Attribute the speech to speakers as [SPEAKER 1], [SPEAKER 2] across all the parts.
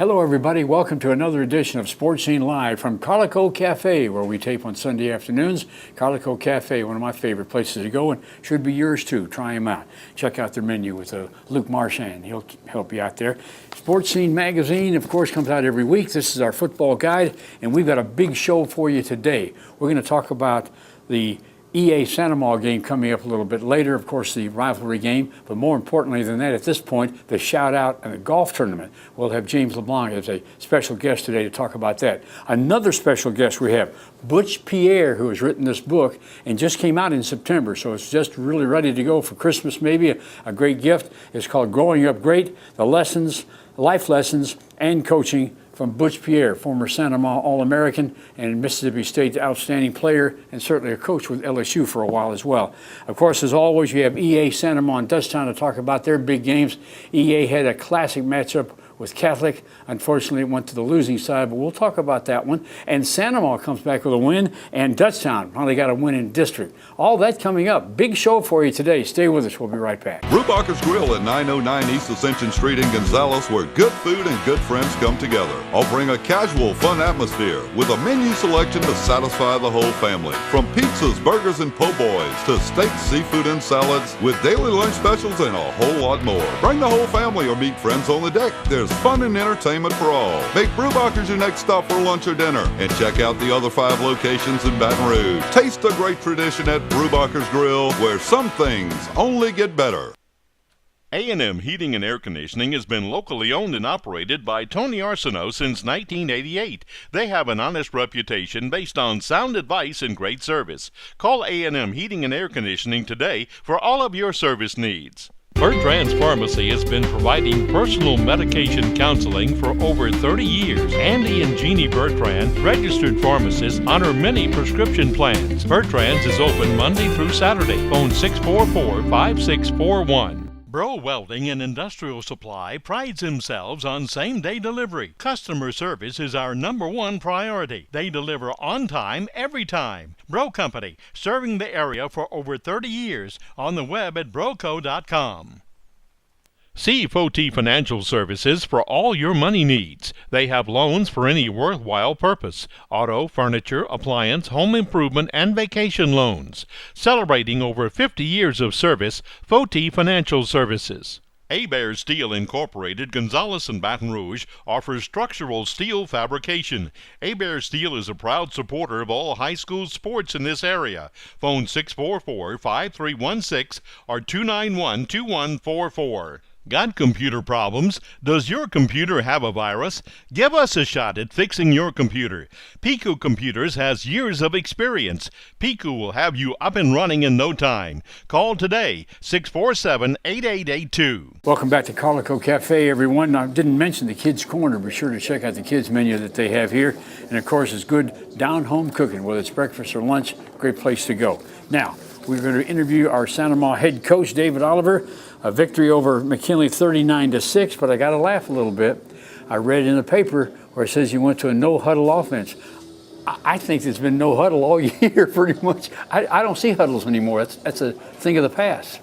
[SPEAKER 1] Hello, everybody. Welcome to another edition of Sports Scene Live from Carlico Cafe, where we tape on Sunday afternoons. Carlico Cafe, one of my favorite places to go, and should be yours too. Try them out. Check out their menu with Luke Marchand. He'll help you out there. Sports Scene Magazine, of course, comes out every week. This is our football guide, and we've got a big show for you today. We're going to talk about the EA Santa Maria game coming up a little bit later, of course, the rivalry game, but more importantly than that, at this point, the shout out and the golf tournament. We'll have James LeBlanc as a special guest today to talk about that. Another special guest we have, Butch Pierre, who has written this book and just came out in September, so it's just really ready to go for Christmas, maybe a great gift. It's called Growing Up Great, the lessons, life lessons, and coaching from Butch Pierre, former Santa Maria All-American and Mississippi State outstanding player, and certainly a coach with LSU for a while as well. Of course, as always, you have EA Santa Maria and Dutchtown to talk about their big games. EA had a classic matchup with Catholic. Unfortunately, it went to the losing side, but we'll talk about that one. And Santa Maria comes back with a win, and Dutchtown finally got a win in district. All that coming up. Big show for you today. Stay with us. We'll be right back.
[SPEAKER 2] Brubacher's Grill at 909 East Ascension Street in Gonzales, where good food and good friends come together. Offering a casual, fun atmosphere with a menu selection to satisfy the whole family. From pizzas, burgers, and po' boys to steaks, seafood, and salads with daily lunch specials and a whole lot more. Bring the whole family or meet friends on the deck. There's fun and entertainment for all. Make Brubacher's your next stop for lunch or dinner, and check out the other 5 locations in Baton Rouge. Taste the great tradition at Brubacher's Grill, where some things only get better.
[SPEAKER 3] A&M Heating and Air Conditioning has been locally owned and operated by Tony Arsenault since 1988. They have an honest reputation based on sound advice and great service. Call A&M Heating and Air Conditioning today for all of your service needs. Bertrand's Pharmacy has been providing personal medication counseling for over 30 years. Andy and Jeannie Bertrand, registered pharmacists, honor many prescription plans. Bertrand's is open Monday through Saturday. Phone 644-5641. Bro Welding and Industrial Supply prides themselves on same-day delivery. Customer service is our #1 priority. They deliver on time, every time. Bro Company, serving the area for over 30 years. On the web at broco.com. See Foti Financial Services for all your money needs. They have loans for any worthwhile purpose. Auto, furniture, appliance, home improvement, and vacation loans. Celebrating over 50 years of service, Foti Financial Services. Hebert Steel Incorporated, Gonzales and Baton Rouge, offers structural steel fabrication. Hebert Steel is a proud supporter of all high school sports in this area. Phone 644-5316 or 291-2144. Got computer problems? Does your computer have a virus? Give us a shot at fixing your computer. Pico Computers has years of experience. Pico will have you up and running in no time. Call today, 647-8882.
[SPEAKER 1] Welcome back to Carlico Cafe, everyone. I didn't mention the Kids Corner. Be sure to check out the kids menu that they have here. And of course, it's good down-home cooking, whether it's breakfast or lunch, great place to go. Now, we're going to interview our Santa Maria head coach, David Oliver. A victory over McKinley 39-6, but I got to laugh a little bit. I read in the paper where it says you went to a no-huddle offense. I think there's been no huddle all year, pretty much. I don't see huddles anymore. That's a thing of the past.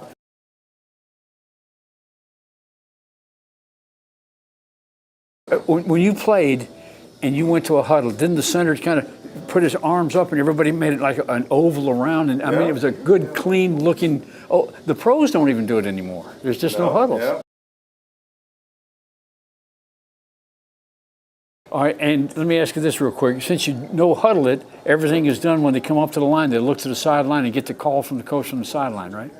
[SPEAKER 1] When you played and you went to a huddle, didn't the center kind of put his arms up and everybody made it like an oval around? And I mean, it was a good, clean looking. Oh, the pros don't even do it anymore. There's just no huddles. Yeah. All right, and let me ask you this real quick. Since you no huddle it, everything is done when they come up to the line. They look to the sideline and get the call from the coach from the sideline, right?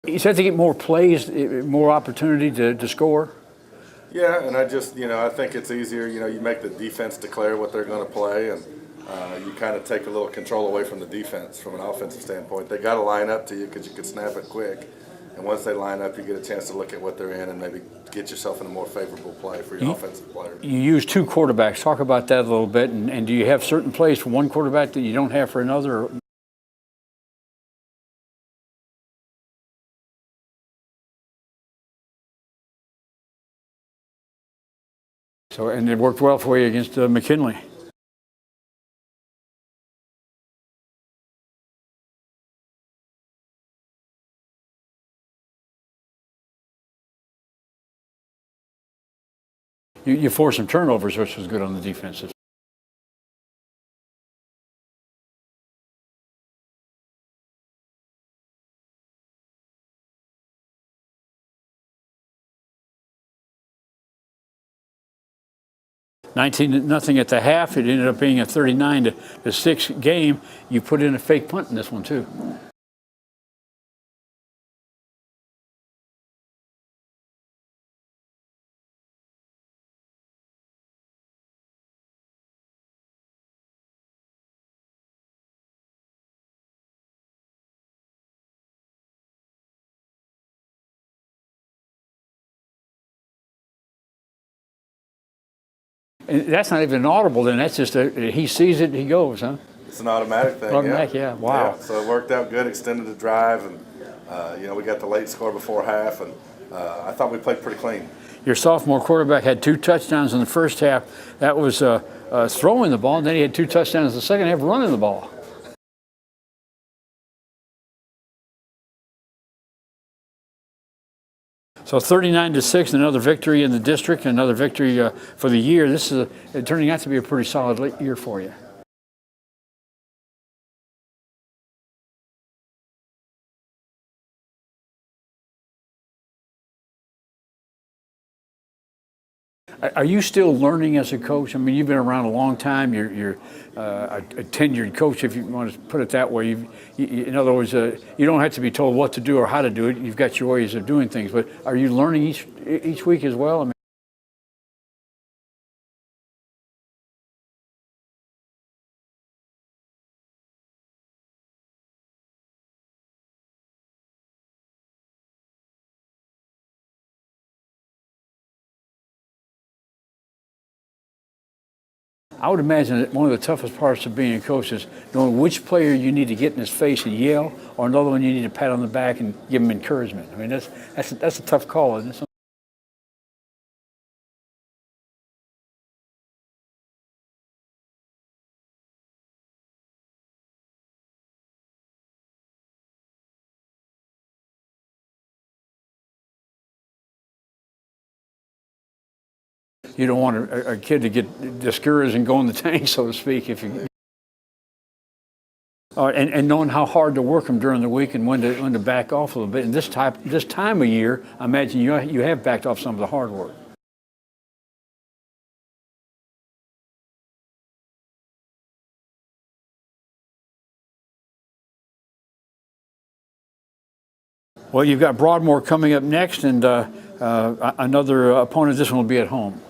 [SPEAKER 1] You said to get more plays, more opportunity to score?
[SPEAKER 4] Yeah, and I think it's easier, you make the defense declare what they're going to play, and you kind of take a little control away from the defense from an offensive standpoint. They got to line up to you because you could snap it quick. And once they line up, you get a chance to look at what they're in and maybe get yourself in a more favorable play for your offensive player.
[SPEAKER 1] You use 2 quarterbacks. Talk about that a little bit. And do you have certain plays for one quarterback that you don't have for another? So, and it worked well for you against McKinley. You forced some turnovers, which was good on the defensive. $19-0 at the half. It ended up being a 39-6 game. You put in a fake punt in this one too. And that's not even audible. Then that's just he sees it, he goes, huh?
[SPEAKER 4] It's an automatic thing.
[SPEAKER 1] Automatic, yeah. Wow.
[SPEAKER 4] Yeah, so it worked out good, extended the drive, and we got the late score before half, and I thought we played pretty clean.
[SPEAKER 1] Your sophomore quarterback had 2 touchdowns in the first half. That was throwing the ball, and then he had 2 touchdowns in the second half running the ball. So 39-6, another victory in the district, another victory for the year. This is turning out to be a pretty solid year for you. Are you still learning as a coach? I mean, you've been around a long time. You're a tenured coach, if you want to put it that way. In other words, you don't have to be told what to do or how to do it. You've got your ways of doing things. But are you learning each week as well? I mean, I would imagine that one of the toughest parts of being a coach is knowing which player you need to get in his face and yell, or another one you need to pat on the back and give him encouragement. I mean, that's a tough call, isn't it? You don't want a kid to get discouraged and go in the tank, so to speak. If you and knowing how hard to work them during the week and when to back off a little bit. And this time of year, I imagine you have backed off some of the hard work. Well, you've got Broadmoor coming up next, and another opponent. This one will be at home.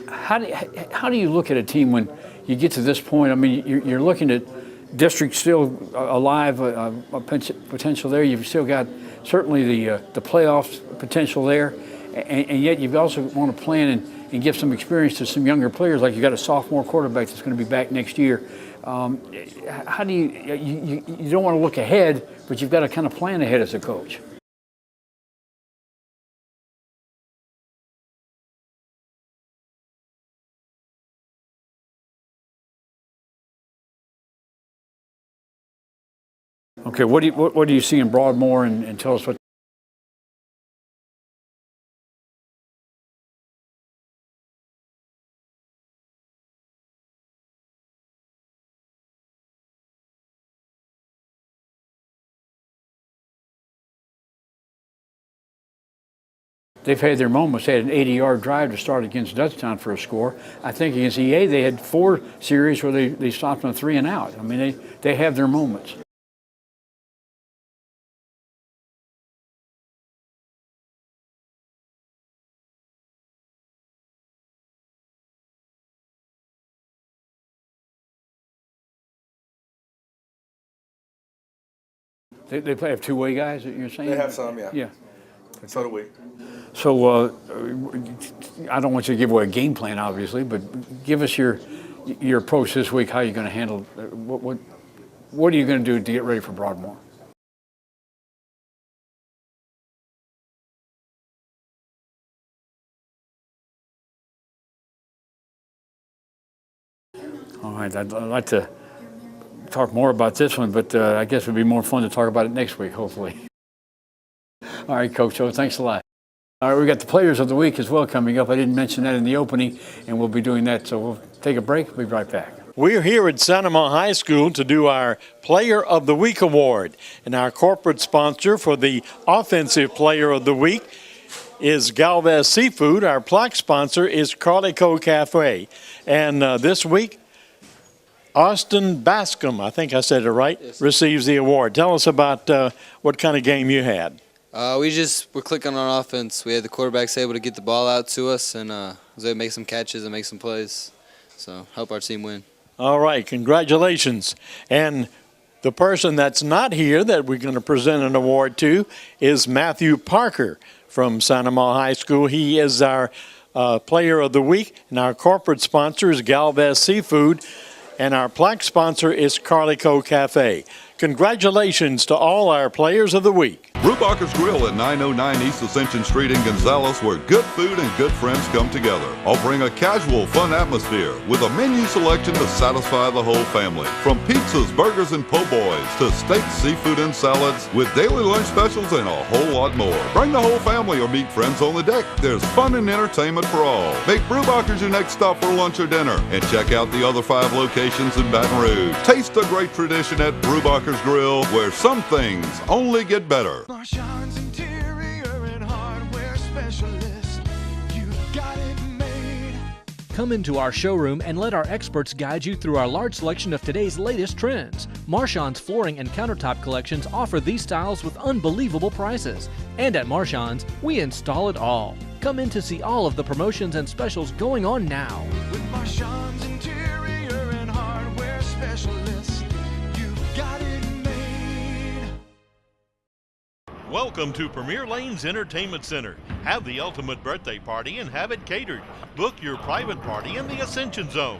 [SPEAKER 1] How do you look at a team when you get to this point? I mean, you're looking at district still alive, a potential there. You've still got certainly the playoffs potential there, and yet you've also want to plan and give some experience to some younger players. Like you got a sophomore quarterback that's going to be back next year. How do you don't want to look ahead, but you've got to kind of plan ahead as a coach. Okay, what do you see in Broadmoor, and tell us what. They've had their moments. They had an 80-yard drive to start against Dutchtown for a score. I think against EA they had 4 series where they stopped on 3 and out. I mean, they have their moments. They have 2-way guys, you're saying?
[SPEAKER 4] They have some, yeah.
[SPEAKER 1] Yeah.
[SPEAKER 4] So do we.
[SPEAKER 1] So I don't want you to give away a game plan, obviously, but give us your your approach this week, how are you going to handle, what are you going to do to get ready for Broadmoor? All right, I'd like to talk more about this one, but I guess it would be more fun to talk about it next week, hopefully. All right, Coach O, thanks a lot. All right, we got the Players of the Week as well coming up. I didn't mention that in the opening, and we'll be doing that, so we'll take a break. We'll be right back.
[SPEAKER 5] We're here at Sanoma High School to do our Player of the Week award, and our corporate sponsor for the Offensive Player of the Week is Galvez Seafood. Our plaque sponsor is Carlico Cafe, and this week, Austin Bascom, I think I said it right, yes, receives the award. Tell us about what kind of game you had.
[SPEAKER 6] We're clicking on offense. We had the quarterbacks able to get the ball out to us and was able to make some catches and make some plays. So help our team win.
[SPEAKER 5] All right, congratulations. And the person that's not here that we're going to present an award to is Matthew Parker from Sanoma High School. He is our Player of the Week, and our corporate sponsor is Galvez Seafood, and our plaque sponsor is Carlico Cafe. Congratulations to all our Players of the Week.
[SPEAKER 2] Brubacher's Grill at 909 East Ascension Street in Gonzales, where good food and good friends come together. Offering a casual, fun atmosphere with a menu selection to satisfy the whole family. From pizzas, burgers, and po' boys to steaks, seafood, and salads with daily lunch specials and a whole lot more. Bring the whole family or meet friends on the deck. There's fun and entertainment for all. Make Brubacher's your next stop for lunch or dinner. And check out the other 5 locations in Baton Rouge. Taste the great tradition at Brubacher's Grill, where some things only get better.
[SPEAKER 7] Marchand's Interior and Hardware Specialist. You got it made.
[SPEAKER 8] Come into our showroom and let our experts guide you through our large selection of today's latest trends. Marchand's flooring and countertop collections offer these styles with unbelievable prices. And at Marchand's, we install it all. Come in to see all of the promotions and specials going on now.
[SPEAKER 7] With Marchand's Interior and Hardware Specialist, you've got it made.
[SPEAKER 3] Welcome to Premier Lanes Entertainment Center. Have the ultimate birthday party and have it catered. Book your private party in the Ascension Zone.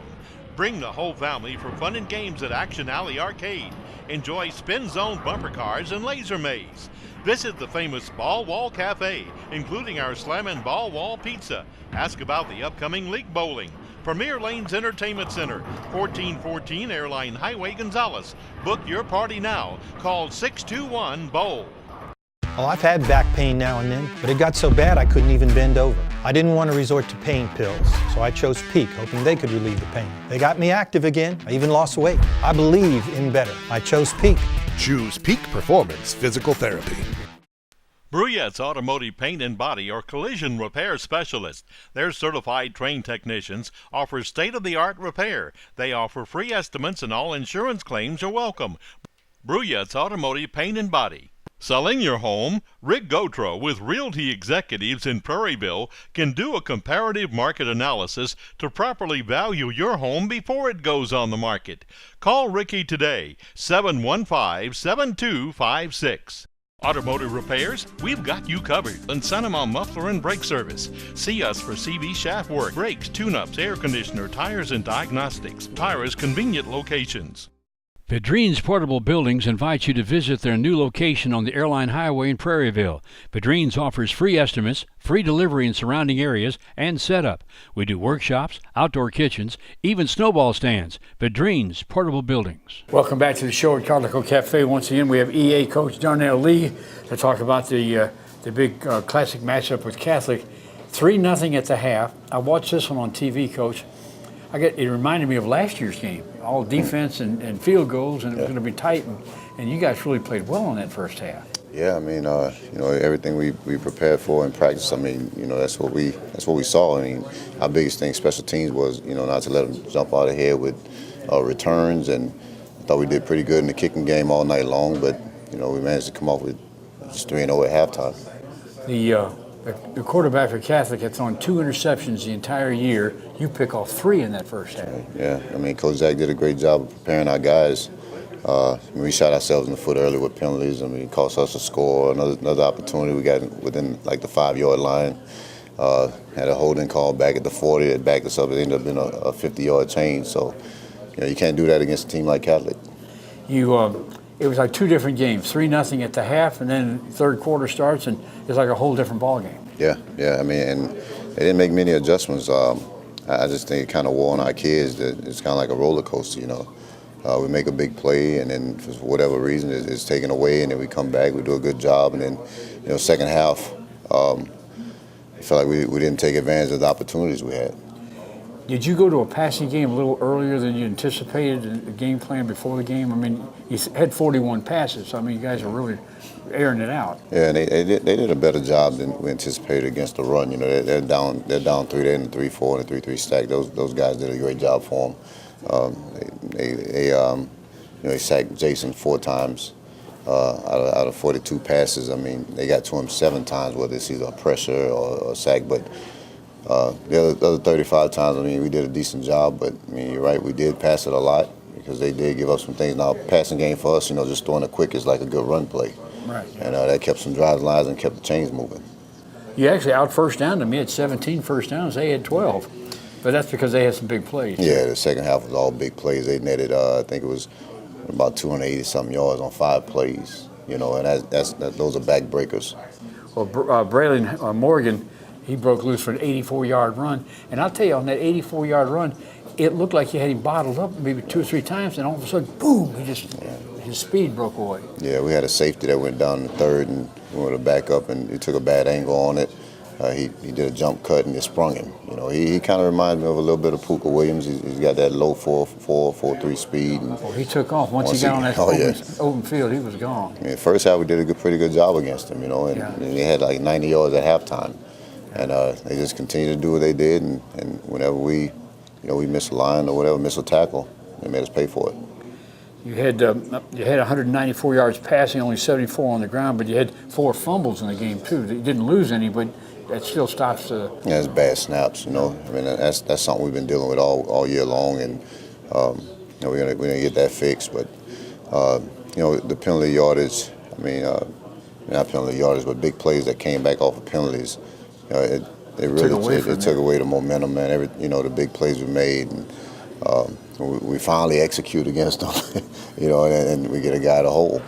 [SPEAKER 3] Bring the whole family for fun and games at Action Alley Arcade. Enjoy Spin Zone bumper cars and laser maze. Visit the famous Ball Wall Cafe, including our Slammin' Ball Wall Pizza. Ask about the upcoming League Bowling. Premier Lanes Entertainment Center, 1414 Airline Highway, Gonzales. Book your party now. Call 621-BOWL.
[SPEAKER 9] Well, I've had back pain now and then, but it got so bad I couldn't even bend over. I didn't want to resort to pain pills, so I chose Peak, hoping they could relieve the pain. They got me active again. I even lost weight. I believe in better. I chose Peak.
[SPEAKER 10] Choose Peak Performance Physical Therapy.
[SPEAKER 3] Bruyette's Automotive Paint and Body are collision repair specialists. Their certified trained technicians offer state-of-the-art repair. They offer free estimates and all insurance claims are welcome. Bruyette's Automotive Paint and Body. Selling your home? Rick Gotro with Realty Executives in Prairieville can do a comparative market analysis to properly value your home before it goes on the market. Call Ricky today, 715-7256. Automotive repairs? We've got you covered. And Sanoma Muffler and Brake Service. See us for CV shaft work, brakes, tune-ups, air conditioner, tires, and diagnostics. Tires convenient locations.
[SPEAKER 1] Pedrine's Portable Buildings invites you to visit their new location on the Airline Highway in Prairieville. Pedrine's offers free estimates, free delivery in surrounding areas, and setup. We do workshops, outdoor kitchens, even snowball stands. Pedrine's Portable Buildings. Welcome back to the show at Carlico Cafe. Once again, we have EA coach Darnell Lee to talk about the big classic matchup with Catholic. 3-0 at the half. I watched this one on TV, Coach. It reminded me of last year's game, all defense and field goals, and it was going to be tight, and you guys really played well in that first half.
[SPEAKER 11] Yeah, I mean, everything we prepared for in practice. I mean, that's what we saw. I mean, our biggest thing, special teams, was not to let them jump out of here with returns, and I thought we did pretty good in the kicking game all night long. But we managed to come off with just 3-0 at halftime.
[SPEAKER 1] The quarterback for Catholic had thrown 2 interceptions the entire year. You pick off 3 in that first half.
[SPEAKER 11] Yeah, I mean, Coach Zach did a great job of preparing our guys. We shot ourselves in the foot early with penalties. I mean, it cost us a score, another opportunity we got within like the 5-yard line. Had a holding call back at the 40 that backed us up. It ended up being a 50-yard change. So, you can't do that against a team like Catholic.
[SPEAKER 1] It was like two different games, 3-0 at the half, and then third quarter starts, and it's like a whole different ball game.
[SPEAKER 11] Yeah. I mean, and they didn't make many adjustments. I just think it kind of wore on our kids that it's kind of like a roller coaster, We make a big play, and then for whatever reason, it's taken away, and then we come back, we do a good job, and then, second half, I felt like we didn't take advantage of the opportunities we had.
[SPEAKER 1] Did you go to a passing game a little earlier than you anticipated in the game plan before the game? I mean, you had 41 passes, so I mean, you guys are really airing it out.
[SPEAKER 11] Yeah, and they did a better job than we anticipated against the run. They're down 3. They're in the 3-4 and the 3-3 stack. Those guys did a great job for them. They sacked Jason 4 times out of 42 passes. I mean, they got to him 7 times, whether it's either a pressure or a sack. But the other 35 times, I mean, we did a decent job. But I mean, you're right, we did pass it a lot because they did give up some things. Now, passing game for us, just throwing it quick is like a good run play.
[SPEAKER 1] Right.
[SPEAKER 11] And that kept some drives lines and kept the chains moving.
[SPEAKER 1] You actually out first down them. You had 17 first downs. They had 12. But that's because they had some big plays.
[SPEAKER 11] Yeah, the second half was all big plays. They netted, I think it was about 280-something yards on 5 plays. And those are backbreakers.
[SPEAKER 1] Well, Braylon Morgan, he broke loose for an 84-yard run. And I'll tell you, on that 84-yard run, it looked like you had him bottled up maybe 2 or 3 times, and all of a sudden, boom, his speed broke away.
[SPEAKER 11] Yeah, we had a safety that went down the third, and we went to back up, and he took a bad angle on it. He did a jump cut, and it sprung him. He kind of reminds me of a little bit of Puka Williams. He's got that low 4.3 speed. And
[SPEAKER 1] he took off. Once he got on that open field, he was gone.
[SPEAKER 11] I mean, first half, we did a pretty good job against him, and they had like 90 yards at halftime. And they just continued to do what they did, and whenever we missed a line or whatever, missed a tackle, they made us pay for it.
[SPEAKER 1] You had 194 yards passing, only 74 on the ground, but you had 4 fumbles in the game too. You didn't lose any, but that still stops.
[SPEAKER 11] Yeah, it's bad snaps. I mean, that's something we've been dealing with all year long, and we're gonna get that fixed. But the penalty yardage. I mean, not penalty yardage, but big plays that came back off of penalties. It really took away the momentum, man. The big plays we made, and we finally execute against them, and we get a guy to hold,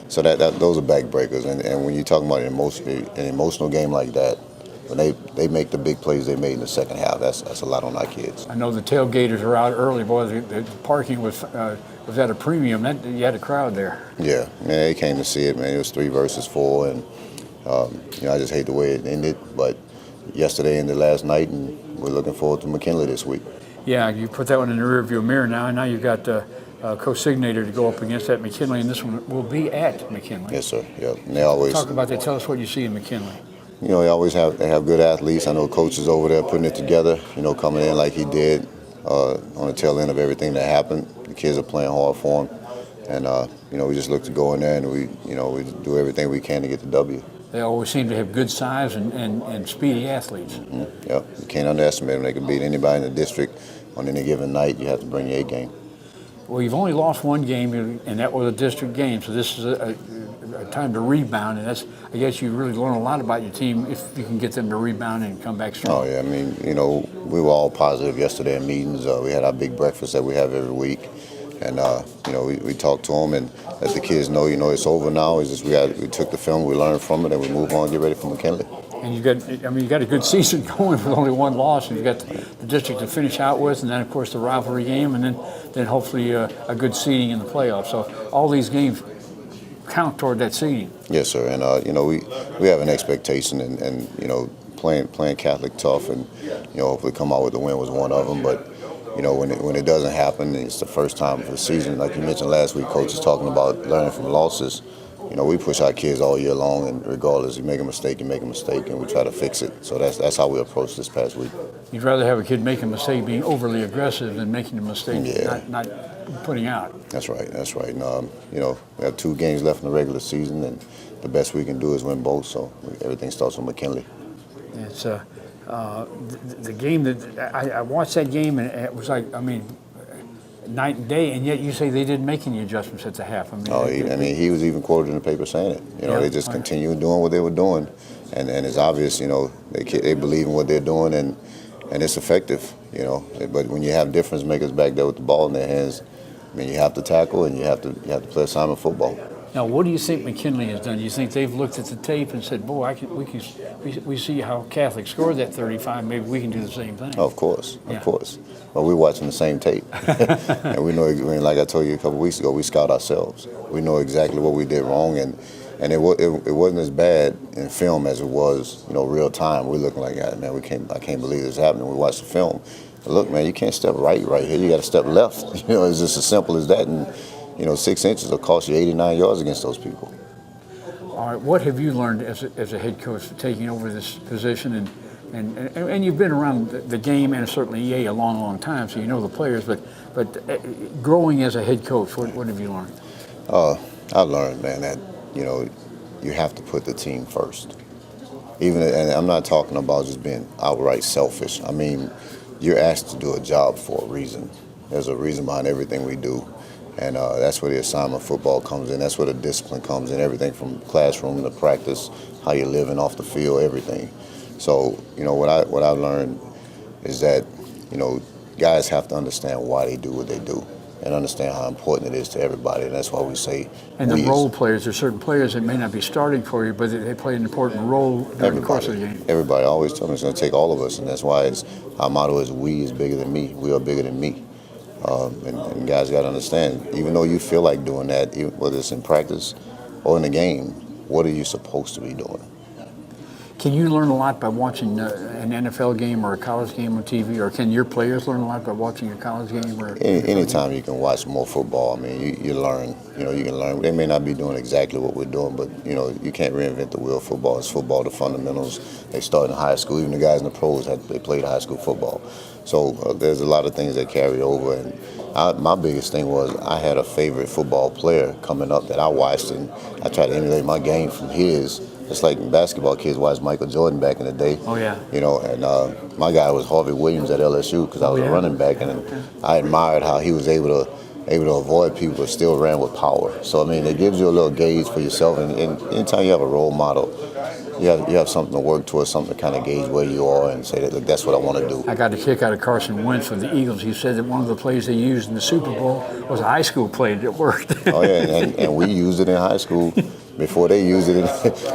[SPEAKER 11] So those are backbreakers, and when you're talking about an emotional game like that, when they make the big plays they made in the second half, that's a lot on our kids.
[SPEAKER 1] I know the tailgaters are out early, boy. The parking was at a premium. You had a crowd there.
[SPEAKER 11] Yeah, man, they came to see it, man. It was 3 versus 4, and I just hate the way it ended, but yesterday ended last night, and we're looking forward to McKinley this week.
[SPEAKER 1] Yeah, you put that one in the rearview mirror now, and now you've got co-signator to go up against that McKinley, and this one will be at McKinley.
[SPEAKER 11] Yes, sir. Yeah, and they always
[SPEAKER 1] talk about that. Tell us what you see in McKinley.
[SPEAKER 11] They always have good athletes. I know coaches over there putting it together. Coming in like he did on the tail end of everything that happened. The kids are playing hard for him, and we just look to go in there and we do everything we can to get the W.
[SPEAKER 1] They always seem to have good size and speedy athletes.
[SPEAKER 11] Mm-hmm. Yep, you can't underestimate them. They can beat anybody in the district on any given night. You have to bring your A game.
[SPEAKER 1] Well, you've only lost 1 game, and that was a district game, so this is a time to rebound, and I guess you really learn a lot about your team if you can get them to rebound and come back strong.
[SPEAKER 11] Oh, yeah, I mean, we were all positive yesterday in meetings. We had our big breakfast that we have every week, and, we talked to them and let the kids know, it's over now. It's just we took the film, we learned from it, and we move on and get ready for McKinley.
[SPEAKER 1] And you got a good season going with only 1 loss, and you got the district to finish out with, and then of course the rivalry game, and then hopefully a good seeding in the playoffs. So all these games count toward that seeding.
[SPEAKER 11] Yes, sir. And we have an expectation, and playing Catholic tough, and hopefully come out with the win was one of them. But when it doesn't happen, it's the first time for the season. Like you mentioned last week, Coach is talking about learning from losses. We push our kids all year long, and regardless, you make a mistake, and we try to fix it. So that's how we approached this past week.
[SPEAKER 1] You'd rather have a kid make a mistake being overly aggressive than making a mistake not putting out.
[SPEAKER 11] That's right. And, we have 2 games left in the regular season, and the best we can do is win both. So everything starts with McKinley.
[SPEAKER 1] It's the game that I watched that game, and it was like, night and day, and yet you say they didn't make any adjustments at the half. I mean,
[SPEAKER 11] He was even quoted in the paper saying it. They just continued doing what they were doing, and it's obvious. They believe in what they're doing, and it's effective. But when you have difference makers back there with the ball in their hands, I mean, you have to tackle and you have to play assignment football.
[SPEAKER 1] Now, what do you think McKinley has done? Do you think they've looked at the tape and said, "Boy, we see how Catholic scored that 35. Maybe we can do the same thing"?
[SPEAKER 11] Of course. Well, we're watching the same tape, and we know. Like I told you a couple weeks ago, we scout ourselves. We know exactly what we did wrong, and it wasn't as bad in film as it was, real time. We're looking like, man, I can't believe this happening. We watched the film. But look, man, you can't step right here. You got to step left. It's just as simple as that. And 6 inches will cost you 89 yards against those people.
[SPEAKER 1] All right, what have you learned as a head coach taking over this position? And you've been around the game and certainly EA a long time, so you know the players. But growing as a head coach, what have you learned?
[SPEAKER 11] I've learned, man, that you have to put the team first. And I'm not talking about just being outright selfish. I mean, you're asked to do a job for a reason. There's a reason behind everything we do. And that's where the assignment football comes in. That's where the discipline comes in. Everything from classroom to practice, how you're living off the field, everything. So, what I've learned is that, guys have to understand why they do what they do and understand how important it is to everybody. And that's why we say.
[SPEAKER 1] And the role players, there's certain players that may not be starting for you, but they play an important role during the course of the game.
[SPEAKER 11] Everybody always tells me it's going to take all of us, and that's why our motto is "We is bigger than me. We are bigger than me." And guys got to understand, even though you feel like doing that, whether it's in practice or in the game, what are you supposed to be doing?
[SPEAKER 1] Can you learn a lot by watching an NFL game or a college game on TV, or can your players learn a lot by watching a college game?
[SPEAKER 11] Anytime you can watch more football, I mean, you learn. You can learn. They may not be doing exactly what we're doing, but you can't reinvent the wheel. Football is football. The fundamentals. They start in high school. Even the guys in the pros they played high school football. So there's a lot of things that carry over. And my biggest thing was I had a favorite football player coming up that I watched, and I tried to emulate my game from his. Just like basketball kids watched Michael Jordan back in the day.
[SPEAKER 1] Oh, yeah.
[SPEAKER 11] And my guy was Harvey Williams at LSU because I was a running back, and I admired how he was able to avoid people but still ran with power. So, I mean, it gives you a little gauge for yourself. And anytime you have a role model, you have something to work towards, something to kind of gauge where you are and say that, look, that's what I want to do.
[SPEAKER 1] I got a kick out of Carson Wentz for the Eagles. He said that one of the plays they used in the Super Bowl was a high school play that worked.
[SPEAKER 11] Oh, yeah, and we used it in high school before they used it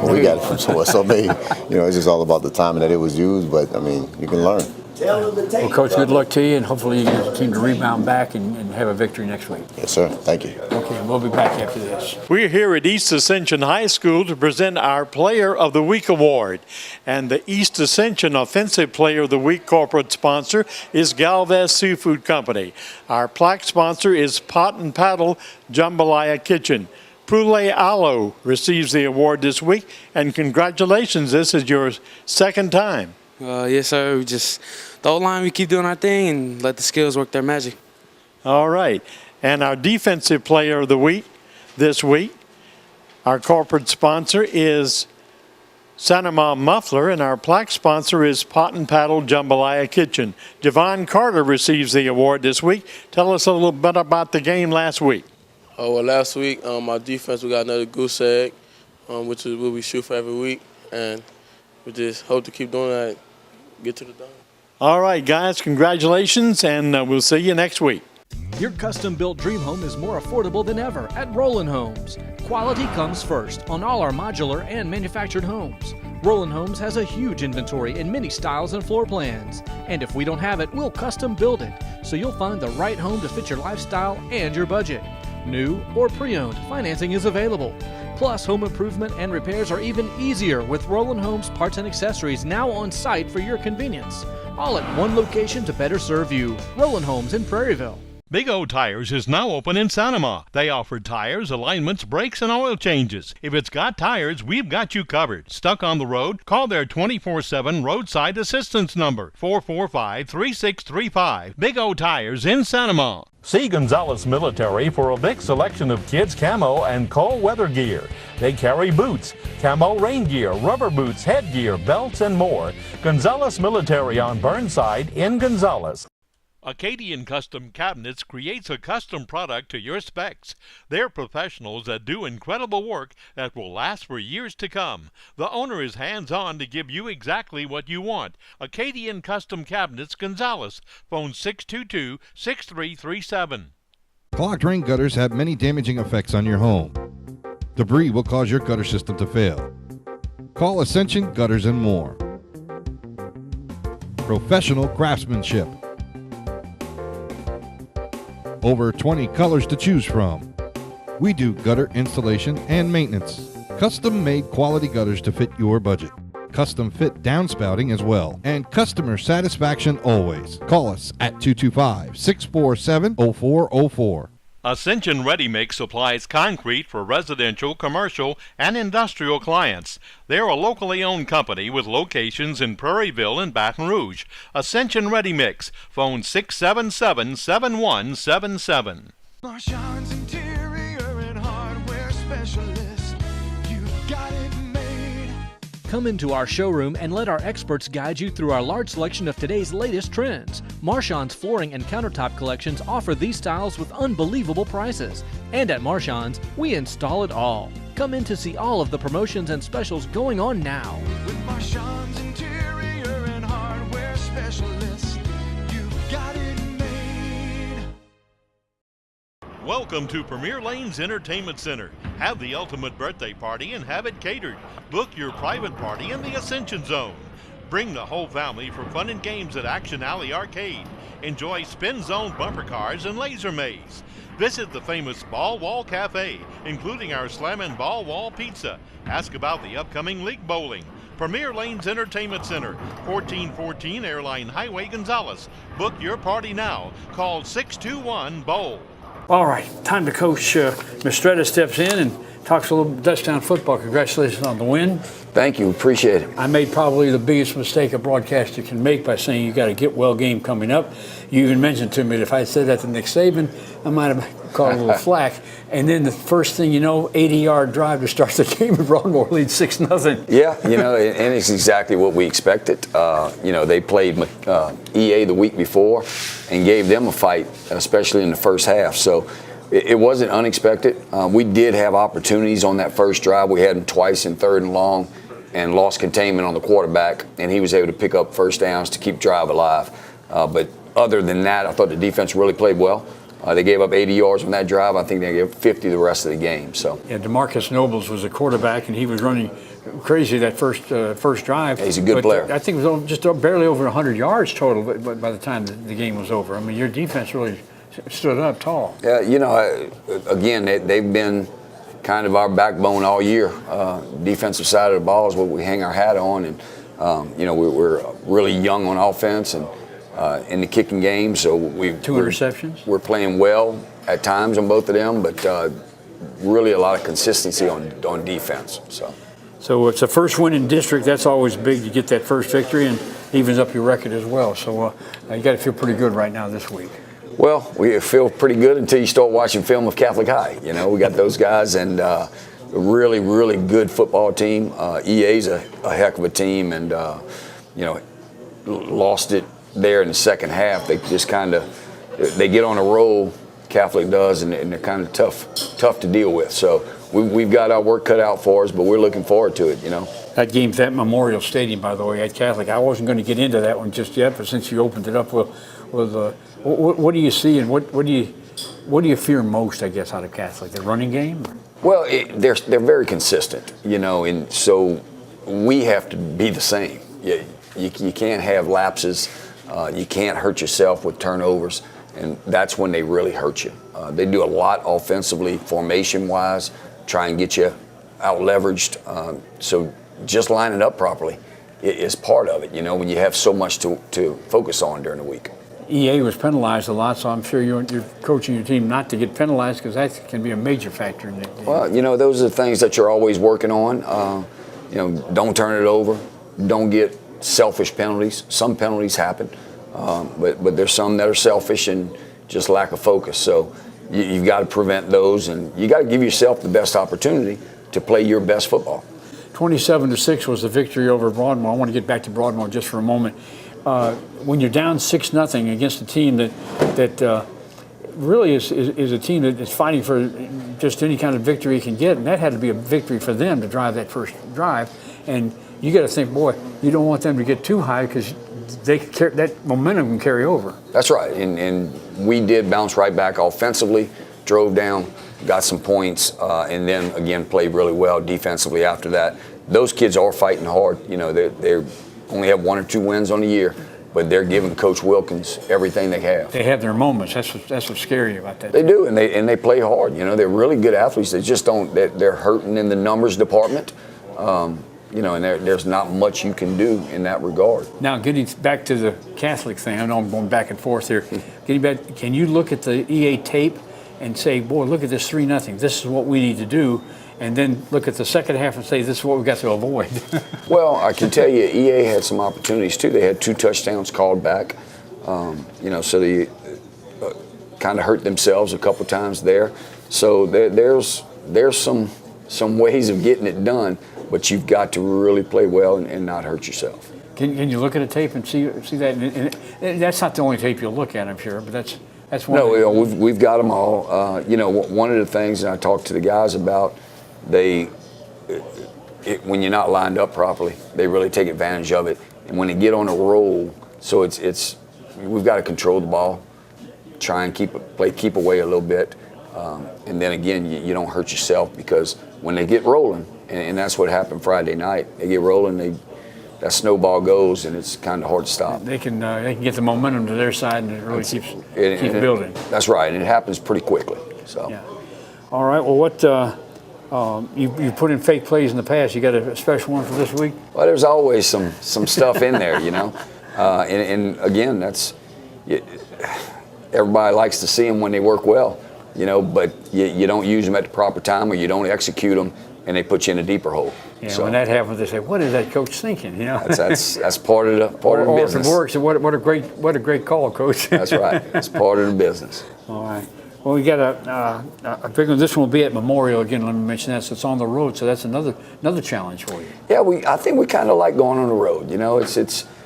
[SPEAKER 11] when we got it from somewhere. So, maybe, it's just all about the timing that it was used, but, I mean, you can learn.
[SPEAKER 1] Well, Coach, good luck to you, and hopefully you get the team to rebound back and have a victory next week.
[SPEAKER 11] Yes, sir. Thank you.
[SPEAKER 1] Okay, we'll be back after this.
[SPEAKER 5] We're here at East Ascension High School to present our Player of the Week Award. And the East Ascension Offensive Player of the Week corporate sponsor is Galvez Seafood Company. Our plaque sponsor is Pot and Paddle Jambalaya Kitchen. Prule Alo receives the award this week, and congratulations, this is your second time.
[SPEAKER 12] Yes, sir. Just the whole line, we keep doing our thing and let the skills work their magic.
[SPEAKER 5] All right. And our Defensive Player of the Week this week, our corporate sponsor is Sanama Muffler, and our plaque sponsor is Pot and Paddle Jambalaya Kitchen. Javon Carter receives the award this week. Tell us a little bit about the game last week.
[SPEAKER 13] Well, last week, our defense, we got another goose egg, which is what we shoot for every week. And we just hope to keep doing that, get to the dome.
[SPEAKER 5] All right, guys, congratulations, and we'll see you next week.
[SPEAKER 8] Your custom-built dream home is more affordable than ever at Roland Homes. Quality comes first on all our modular and manufactured homes. Roland Homes has a huge inventory in many styles and floor plans. And if we don't have it, we'll custom build it, so you'll find the right home to fit your lifestyle and your budget. New or pre-owned, financing is available. Plus, home improvement and repairs are even easier with Roland Homes parts and accessories now on site for your convenience. All at one location to better serve you. Roland Homes in Prairieville.
[SPEAKER 3] Big O Tires is now open in Sanama. They offer tires, alignments, brakes, and oil changes. If it's got tires, we've got you covered. Stuck on the road? Call their 24/7 roadside assistance number, 445-3635. Big O Tires in Sanama. See Gonzalez Military for a big selection of kids' camo and cold weather gear. They carry boots, camo rain gear, rubber boots, headgear, belts, and more. Gonzalez Military on Burnside in Gonzalez. Acadian Custom Cabinets creates a custom product to your specs. They're professionals that do incredible work that will last for years to come. The owner is hands-on to give you exactly what you want. Acadian Custom Cabinets, Gonzales. Phone 622-6337.
[SPEAKER 14] Clogged rain gutters have many damaging effects on your home. Debris will cause your gutter system to fail. Call Ascension Gutters and More. Professional craftsmanship. Over 20 colors to choose from. We do gutter installation and maintenance. Custom-made quality gutters to fit your budget. Custom fit downspouting as well. And customer satisfaction always. Call us at 225-647-0404.
[SPEAKER 3] Ascension Ready Mix supplies concrete for residential, commercial, and industrial clients. They're a locally owned company with locations in Prairieville and Baton Rouge. Ascension Ready Mix. Phone 677-7177.
[SPEAKER 7] Marchand's interior and hardware specialist. You got it made.
[SPEAKER 8] Come into our showroom and let our experts guide you through our large selection of today's latest trends. Marchand's flooring and countertop collections offer these styles with unbelievable prices. And at Marchand's, we install it all. Come in to see all of the promotions and specials going on now.
[SPEAKER 7] With Marchand's interior and hardware specialist, you got it made.
[SPEAKER 3] Welcome to Premier Lanes Entertainment Center. Have the ultimate birthday party and have it catered. Book your private party in the Ascension Zone. Bring the whole family for fun and games at Action Alley Arcade. Enjoy Spin Zone bumper cars and laser maze. Visit the famous Ball Wall Cafe, including our Slammin' Ball Wall Pizza. Ask about the upcoming league bowling. Premier Lanes Entertainment Center, 1414 Airline Highway, Gonzales. Book your party now. Call 621-BOWL.
[SPEAKER 1] All right, time to coach. Mistretta steps in and talks a little Dutchtown football. Congratulations on the win.
[SPEAKER 15] Thank you, appreciate it.
[SPEAKER 1] I made probably the biggest mistake a broadcaster can make by saying you got a get well game coming up. You even mentioned to me that if I had said that to Nick Saban, I might have caught a little flack. And then the first thing you know, 80-yard drive to start the game, and Broadmoor leads 6-0.
[SPEAKER 15] Yeah, and it's exactly what we expected. They played EA the week before and gave them a fight, especially in the first half. So it wasn't unexpected. We did have opportunities on that first drive. We had them twice in 3rd and long and lost containment on the quarterback, and he was able to pick up first downs to keep drive alive. But other than that, I thought the defense really played well. They gave up 80 yards on that drive. I think they gave 50 the rest of the game. So
[SPEAKER 1] yeah, DeMarcus Nobles was a quarterback, and he was running crazy that first drive.
[SPEAKER 15] He's a good player.
[SPEAKER 1] I think it was just barely over 100 yards total by the time the game was over. I mean, your defense really stood up tall.
[SPEAKER 15] Yeah, again, they've been kind of our backbone all year. Defensive side of the ball is what we hang our hat on, and we're really young on offense and in the kicking game. So
[SPEAKER 1] two interceptions.
[SPEAKER 15] We're playing well at times on both of them, but really a lot of consistency on defense.
[SPEAKER 1] So it's a first win in district. That's always big to get that first victory, and evens up your record as well. So you got to feel pretty good right now this week.
[SPEAKER 15] Well, we feel pretty good until you start watching film of Catholic High. We got those guys and a really, really good football team. EA's a heck of a team, and lost it there in the second half. They just they get on a roll. Catholic does, and they're kind of tough to deal with. So we've got our work cut out for us, but we're looking forward to it.
[SPEAKER 1] That game's at Memorial Stadium, by the way, at Catholic. I wasn't going to get into that one just yet, but since you opened it up with what do you see and what do you fear most, I guess, out of Catholic? The running game?
[SPEAKER 15] Well, they're very consistent, and so we have to be the same. You can't have lapses. You can't hurt yourself with turnovers, and that's when they really hurt you. They do a lot offensively, formation-wise, try and get you out-leveraged. So just lining up properly is part of it, when you have so much to focus on during the week.
[SPEAKER 1] EA was penalized a lot, so I'm sure you're coaching your team not to get penalized, because that can be a major factor in it.
[SPEAKER 15] Well, those are the things that you're always working on. Don't turn it over. Don't get selfish penalties. Some penalties happen, but there's some that are selfish and just lack of focus. So you've got to prevent those, and you got to give yourself the best opportunity to play your best football.
[SPEAKER 1] 27-6 was the victory over Broadmoor. I want to get back to Broadmoor just for a moment. when you're down 6-0 against a team that really is a team that is fighting for just any kind of victory it can get, and that had to be a victory for them to drive that first drive. And you got to think, boy, you don't want them to get too high because that momentum can carry over.
[SPEAKER 15] That's right, and we did bounce right back offensively, drove down, got some points, and then again played really well defensively after that. Those kids are fighting hard. You know, they only have 1 or 2 wins on the year, but they're giving Coach Wilkins everything they have.
[SPEAKER 1] They have their moments. That's what's scary about that.
[SPEAKER 15] They do, and they play hard. You know, they're really good athletes. They just don't. They're hurting in the numbers department. You know, and there's not much you can do in that regard.
[SPEAKER 1] Now, getting back to the Catholic thing, I know I'm going back and forth here. Getting back, can you look at the EA tape and say, boy, look at this 3-0. This is what we need to do, and then look at the second half and say, this is what we've got to avoid.
[SPEAKER 15] Well, I can tell you, EA had some opportunities too. They had 2 touchdowns called back. You know, so they kind of hurt themselves a couple times there. So there's some ways of getting it done, but you've got to really play well and not hurt yourself.
[SPEAKER 1] Can you look at a tape and see that? And that's not the only tape you'll look at, I'm sure, but that's one.
[SPEAKER 15] No, you know, we've got them all. You know, one of the things that I talked to the guys about, when you're not lined up properly, they really take advantage of it. And when they get on a roll, so we've got to control the ball, try and keep away a little bit, and then again, you don't hurt yourself, because when they get rolling, and that's what happened Friday night. They get rolling, that snowball goes, and it's kind of hard to stop.
[SPEAKER 1] They can get the momentum to their side, and it really keeps building.
[SPEAKER 15] That's right, and it happens pretty quickly. So.
[SPEAKER 1] Yeah. All right. Well, what you put in fake plays in the past? You got a special one for this week?
[SPEAKER 15] Well, there's always some stuff in there, you know, and again, everybody likes to see them when they work well, you know, but you don't use them at the proper time, or you don't execute them, and they put you in a deeper hole.
[SPEAKER 1] Yeah,
[SPEAKER 15] so,
[SPEAKER 1] when that happens, they say, "What is that coach thinking?" You know,
[SPEAKER 15] that's part of the business.
[SPEAKER 1] Or if it works, what a great call, coach.
[SPEAKER 15] That's right. It's part of the business.
[SPEAKER 1] All right. Well, we got a big one. This one will be at Memorial again. Let me mention that. So it's on the road, so that's another challenge for you.
[SPEAKER 15] Yeah, I think we kind of like going on the road. You know,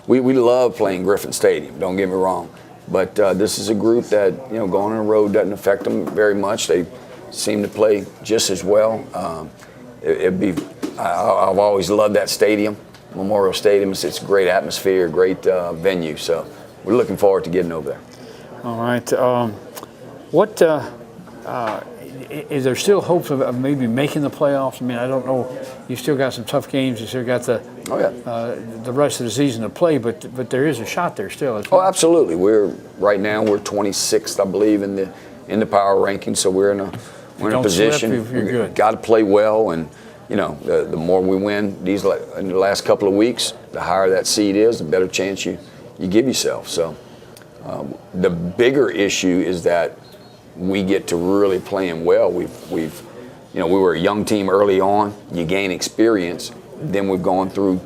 [SPEAKER 15] we love playing Griffin Stadium. Don't get me wrong, but this is a group that, you know, going on the road doesn't affect them very much. They seem to play just as well. I've always loved that stadium, Memorial Stadium. It's a great atmosphere, great venue. So we're looking forward to getting over there.
[SPEAKER 1] All right. What is there still hopes of maybe making the playoffs? I mean, I don't know. You still got some tough games. You still got the rest of the season to play, but there is a shot there still.
[SPEAKER 15] Oh, absolutely. Right now we're 26th, I believe, in the power rankings. So we're in a position.
[SPEAKER 1] You're good.
[SPEAKER 15] Got to play well, and you know, the more we win in the last couple of weeks, the higher that seed is, the better chance you give yourself. So the bigger issue is that we get to really playing well. We were a young team early on. You gain experience. Then we've gone through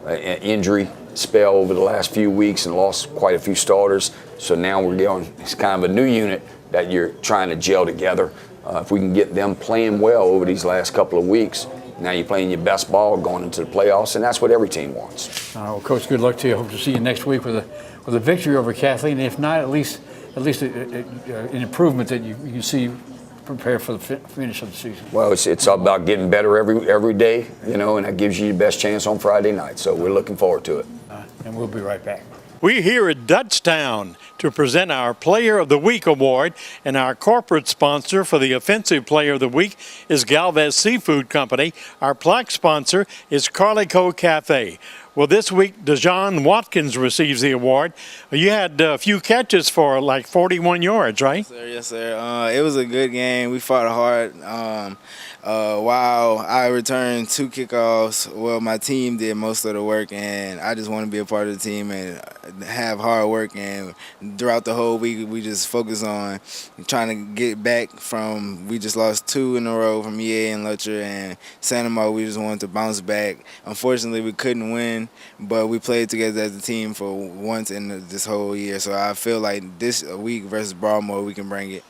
[SPEAKER 15] an injury spell over the last few weeks and lost quite a few starters. So now it's kind of a new unit that you're trying to gel together. If we can get them playing well over these last couple of weeks, now you're playing your best ball going into the playoffs, and that's what every team wants.
[SPEAKER 1] Well, Coach, good luck to you. Hope to see you next week with a victory over Kathleen. If not, at least an improvement that you can see, prepare for the finish of the season.
[SPEAKER 15] Well, it's all about getting better every day, you know, and that gives you the best chance on Friday night. So we're looking forward to it.
[SPEAKER 1] And we'll be right back.
[SPEAKER 5] We're here at Dutchtown to present our Player of the Week award, and our corporate sponsor for the Offensive Player of the Week is Galvez Seafood Company. Our plaque sponsor is Carlico Cafe. Well, this week, DeJohn Watkins receives the award. You had a few catches for like 41 yards, right?
[SPEAKER 16] Yes, sir. It was a good game. We fought hard. While I returned 2 kickoffs, well, my team did most of the work, and I just want to be a part of the team and have hard work. And throughout the whole week, we just focused on trying to get back from, we just lost 2 in a row from EA and Lutcher, and Santa Mo, we just wanted to bounce back. Unfortunately, we couldn't win, but we played together as a team for once in this whole year. So I feel like this week versus Baltimore, we can bring it.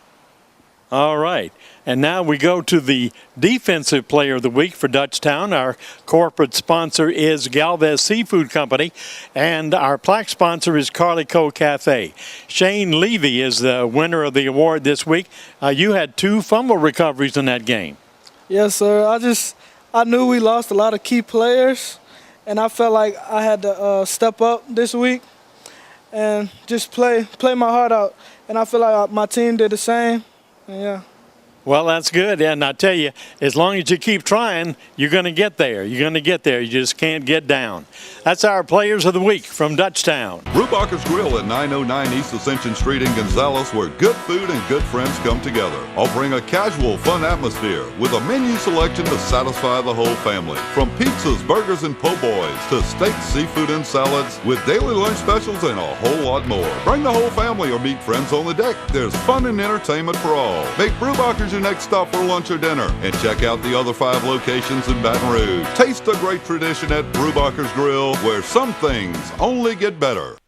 [SPEAKER 5] All right. And now we go to the Defensive Player of the Week for Dutchtown. Our corporate sponsor is Galvez Seafood Company, and our plaque sponsor is Carlico Cafe. Shane Levy is the winner of the award this week. You had 2 fumble recoveries in that game.
[SPEAKER 17] Yes, sir. I knew we lost a lot of key players, and I felt like I had to step up this week and just play my heart out. And I feel like my team did the same. And yeah.
[SPEAKER 5] Well, that's good. And I tell you, as long as you keep trying, you're going to get there. You're going to get there. You just can't get down. That's our Players of the Week from Dutchtown.
[SPEAKER 2] Brubacher's Grill at 909 East Ascension Street in Gonzales, where good food and good friends come together. Offering a casual, fun atmosphere with a menu selection to satisfy the whole family. From pizzas, burgers, and po' boys to steaks, seafood, and salads with daily lunch specials and a whole lot more. Bring the whole family or meet friends on the deck. There's fun and entertainment for all. Make Brubacher's your next stop for lunch or dinner, and check out the other 5 locations in Baton Rouge. Taste the great tradition at Brubacher's Grill, where some things only get better.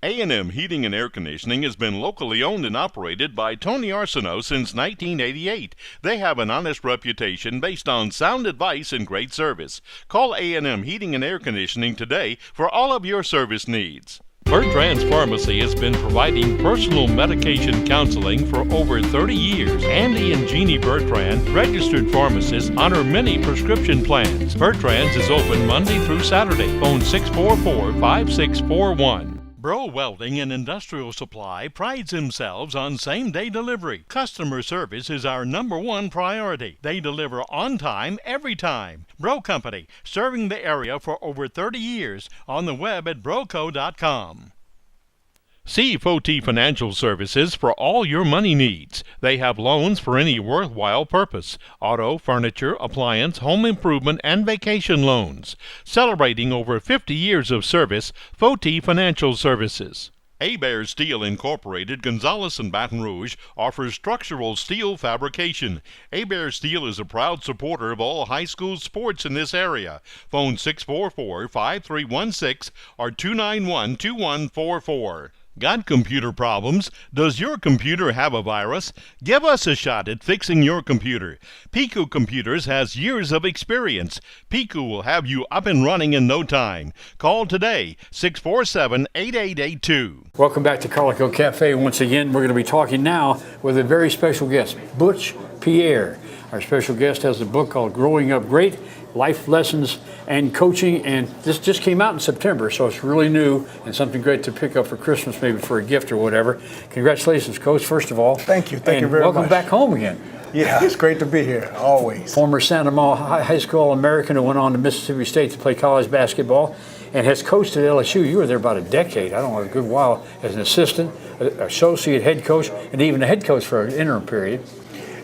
[SPEAKER 3] A&M Heating and Air Conditioning has been locally owned and operated by Tony Arsenault since 1988. They have an honest reputation based on sound advice and great service. Call A&M Heating and Air Conditioning today for all of your service needs. Bertrand's Pharmacy has been providing personal medication counseling for over 30 years. Andy and Jeannie Bertrand, registered pharmacists, honor many prescription plans. Bertrand's is open Monday through Saturday. Phone 644-5641. Bro Welding and Industrial Supply prides themselves on same-day delivery. Customer service is our #1 priority. They deliver on time, every time. Bro Company, serving the area for over 30 years. On the web at broco.com. See Foti Financial Services for all your money needs. They have loans for any worthwhile purpose. Auto, furniture, appliance, home improvement, and vacation loans. Celebrating over 50 years of service, Foti Financial Services. Hebert Steel Incorporated, Gonzales and Baton Rouge, offers structural steel fabrication. Hebert Steel is a proud supporter of all high school sports in this area. Phone 644-5316 or 291-2144. Got computer problems? Does your computer have a virus? Give us a shot at fixing your computer. Pico Computers has years of experience. Pico will have you up and running in no time. Call today, 647-8882.
[SPEAKER 1] Welcome back to Carlico Cafe. Once again, we're going to be talking now with a very special guest, Butch Pierre. Our special guest has a book called Growing Up Great, Life Lessons and Coaching, and this just came out in September, so it's really new and something great to pick up for Christmas, maybe for a gift or whatever. Congratulations, Coach, first of all.
[SPEAKER 18] Thank you. Thank you very
[SPEAKER 1] welcome
[SPEAKER 18] much.
[SPEAKER 1] Welcome back home again.
[SPEAKER 18] Yeah, it's great to be here, always.
[SPEAKER 1] Former Santa Monica High School All-American who went on to Mississippi State to play college basketball and has coached at LSU. You were there about a decade, I don't know, a good while, as an assistant, associate head coach, and even a head coach for an interim period.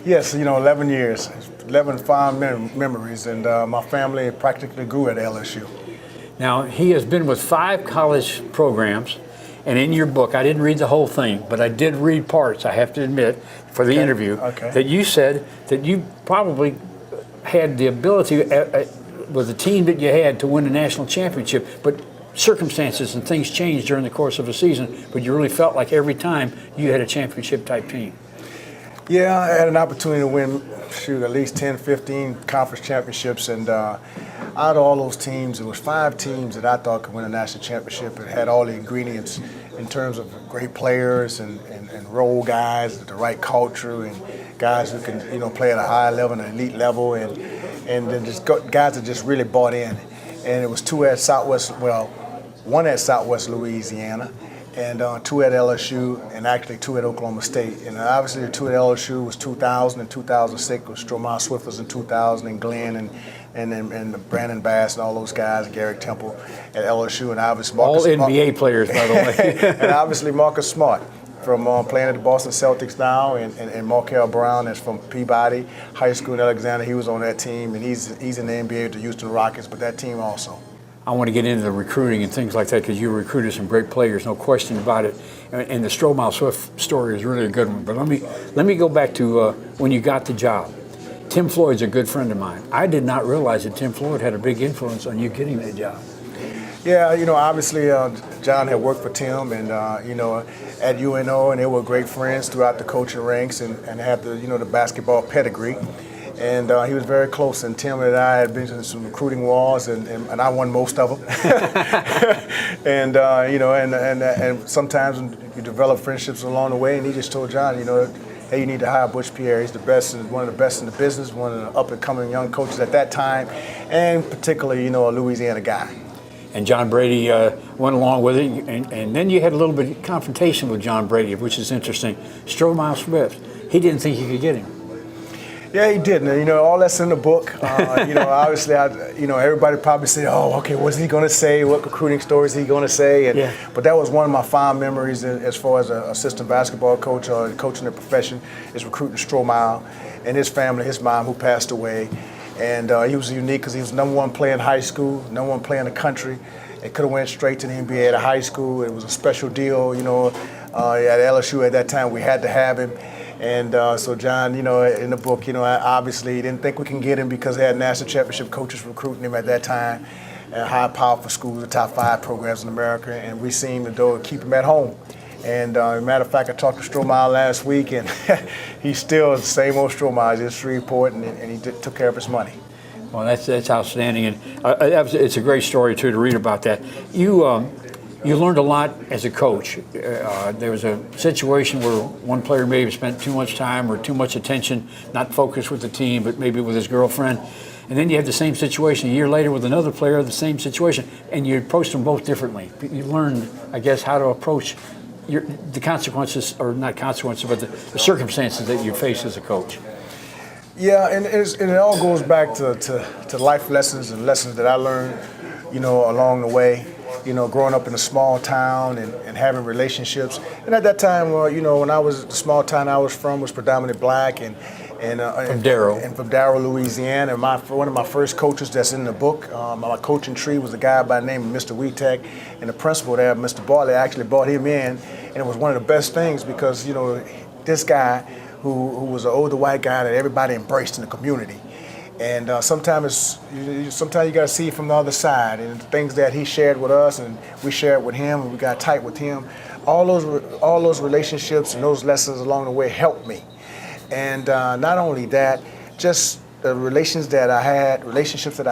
[SPEAKER 18] Yes, 11 years, 11 fond memories, and my family practically grew at LSU.
[SPEAKER 1] Now, he has been with 5 college programs, and in your book, I didn't read the whole thing, but I did read parts, I have to admit, for the interview, that you said that you probably had the ability with the team that you had to win a national championship, but circumstances and things changed during the course of a season, but you really felt like every time you had a championship-type team.
[SPEAKER 18] Yeah, I had an opportunity to win, at least 10, 15 conference championships, and out of all those teams, it was 5 teams that I thought could win a national championship. It had all the ingredients in terms of great players and role guys, the right culture, and guys who can play at a high level, an elite level, and then just guys that just really bought in. And it was 2 at Southwest, well, 1 at Southwest Louisiana, and 2 at LSU, and actually 2 at Oklahoma State. And obviously the 2 at LSU was 2000 and 2006 was Stromae Swift was in 2000, and Glenn and Brandon Bass and all those guys, Garrett Temple at LSU, and obviously Marcus
[SPEAKER 1] all NBA players, by the way.
[SPEAKER 18] And obviously Marcus Smart from playing at the Boston Celtics now, and Markel Brown is from Peabody High School in Alexander. He was on that team, and he's in the NBA with the Houston Rockets, but that team also.
[SPEAKER 1] I want to get into the recruiting and things like that because you recruited some great players, no question about it. And the Stromae Swift story is really a good one. But let me go back to when you got the job. Tim Floyd's a good friend of mine. I did not realize that Tim Floyd had a big influence on you getting that job.
[SPEAKER 18] Yeah, obviously John had worked for Tim, and at UNO, and they were great friends throughout the coaching ranks, and had the basketball pedigree. And he was very close, and Tim and I had been in some recruiting wars, and I won most of them. and sometimes you develop friendships along the way. And he just told John, hey, you need to hire Butch Pierre. He's the best, one of the best in the business, one of the up-and-coming young coaches at that time, and particularly, a Louisiana guy.
[SPEAKER 1] And John Brady went along with it, and then you had a little bit of confrontation with John Brady, which is interesting. Stromile Swift, he didn't think you could get him.
[SPEAKER 18] Yeah, he did. And, all that's in the book. Obviously, everybody probably said, oh, okay, what's he going to say? What recruiting story is he going to say? But that was one of my fond memories as far as an assistant basketball coach or coaching the profession, is recruiting Stromile and his family, his mom, who passed away. And he was unique because he was #1 player in high school, #1 player in the country. It could have went straight to the NBA at a high school. It was a special deal, at LSU at that time. We had to have him. And so John, in the book, obviously he didn't think we can get him because they had national championship coaches recruiting him at that time, and high powerful schools, the top 5 programs in America, and we seemed to keep him at home. And as a matter of fact, I talked to Stromile last week, and he's still the same old Stromile. He's just Shreveport, and he took care of his money.
[SPEAKER 1] Well, that's outstanding, and it's a great story too to read about that. You learned a lot as a coach. There was a situation where one player maybe spent too much time or too much attention, not focused with the team, but maybe with his girlfriend. And then you have the same situation a year later with another player, the same situation, and you approach them both differently. You learned, I guess, how to approach the consequences, or not consequences, but the circumstances that you face as a coach.
[SPEAKER 18] Yeah, and it all goes back to life lessons and lessons that I learned, along the way. Growing up in a small town and having relationships. And at that time, when I was, the small town I was from was predominantly black, and
[SPEAKER 1] from Darrow.
[SPEAKER 18] And from Darrow, Louisiana. And one of my first coaches that's in the book, my coaching tree, was a guy by the name of Mr. Wetek, and the principal there, Mr. Bartley, actually brought him in, and it was one of the best things because, this guy who was an older white guy that everybody embraced in the community. And sometimes you got to see it from the other side, and the things that he shared with us, and we shared with him, and we got tight with him. All those relationships and those lessons along the way helped me. And not only that, just the relationships that I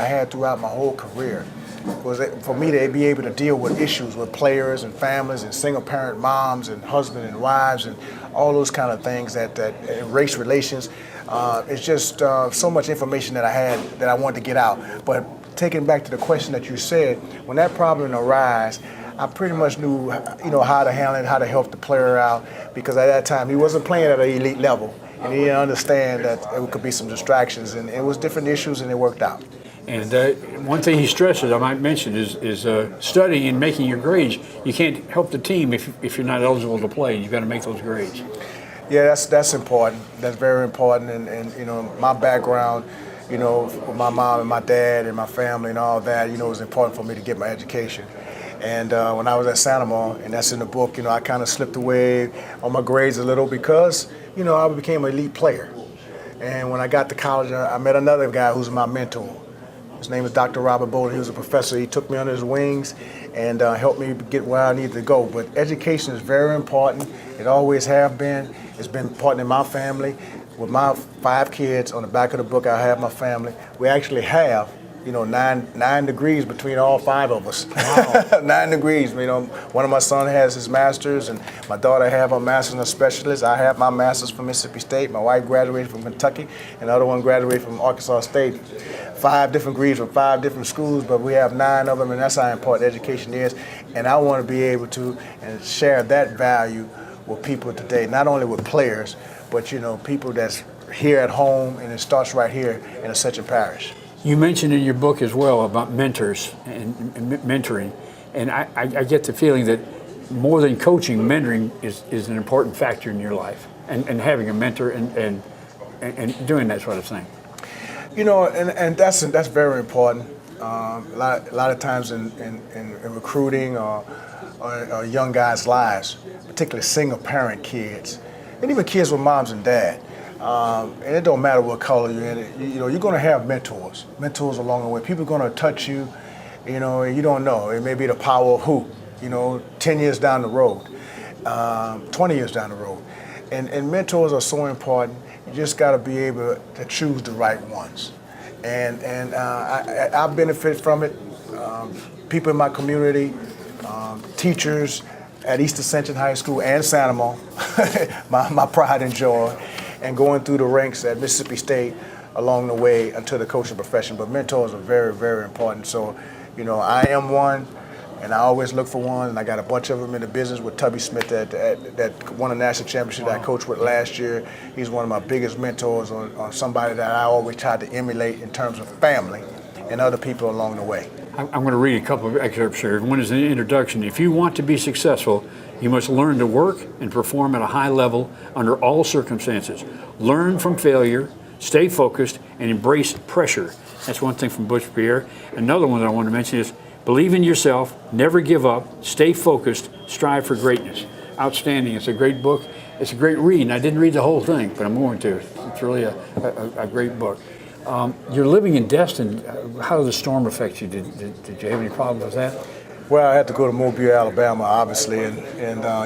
[SPEAKER 18] had throughout my whole career was for me to be able to deal with issues with players and families and single-parent moms and husband and wives and all those kind of things that race relations. It's just so much information that I had that I wanted to get out. But taking back to the question that you said, when that problem arose, I pretty much knew, how to handle it, how to help the player out, because at that time he wasn't playing at an elite level, and he didn't understand that there could be some distractions, and it was different issues, and it worked out.
[SPEAKER 1] And one thing he stresses, I might mention, is studying and making your grades. You can't help the team if you're not eligible to play. You've got to make those grades.
[SPEAKER 18] Yeah, that's important. That's very important. And my background, with my mom and my dad and my family and all that, it was important for me to get my education. And when I was at Santa Monica, and that's in the book, I kind of slipped away on my grades a little because, I became an elite player. And when I got to college, I met another guy who's my mentor. His name is Dr. Robert Bowler. He was a professor. He took me under his wings and helped me get where I needed to go. But education is very important. It always have been. It's been important in my family. With my 5 kids, on the back of the book, I have my family. We actually have, 9 degrees between all 5 of us. Wow. 9 degrees. One of my sons has his master's, and my daughter have her master's and a specialist. I have my master's from Mississippi State. My wife graduated from Kentucky, and the other one graduated from Arkansas State. 5 different degrees from 5 different schools, but we have 9 of them, and that's how important education is. And I want to be able to and share that value with people today, not only with players, but people that's here at home, and it starts right here in Ascension Parish.
[SPEAKER 1] You mentioned in your book as well about mentors and mentoring, and I get the feeling that more than coaching, mentoring is an important factor in your life, and having a mentor and doing that sort of thing.
[SPEAKER 18] And that's very important. A lot of times in recruiting or young guys' lives, particularly single-parent kids, and even kids with moms and dad. And it don't matter what color you're in. You're going to have mentors along the way. People are going to touch you. You don't know. It may be the power of who. 10 years down the road, 20 years down the road. And mentors are so important. You just got to be able to choose the right ones. And I benefit from it. People in my community, teachers at East Ascension High School and Sanamo, my pride and joy, and going through the ranks at Mississippi State along the way until the coaching profession. But mentors are very, very important. So, I am one, and I always look for one, and I got a bunch of them in the business with Tubby Smith that won a national championship that I coached with last year. He's one of my biggest mentors on somebody that I always try to emulate in terms of family and other people along the way.
[SPEAKER 1] I'm going to read a couple of excerpts here. One is an introduction. If you want to be successful, you must learn to work and perform at a high level under all circumstances. Learn from failure, stay focused, and embrace pressure. That's one thing from Butch Pierre. Another one that I want to mention is believe in yourself, never give up, stay focused, strive for greatness. Outstanding. It's a great book. It's a great read. And I didn't read the whole thing, but I'm going to. It's really a great book. You're living in Destin. How did the storm affect you? Did you have any problems with that?
[SPEAKER 18] Well, I had to go to Mobile, Alabama, obviously, and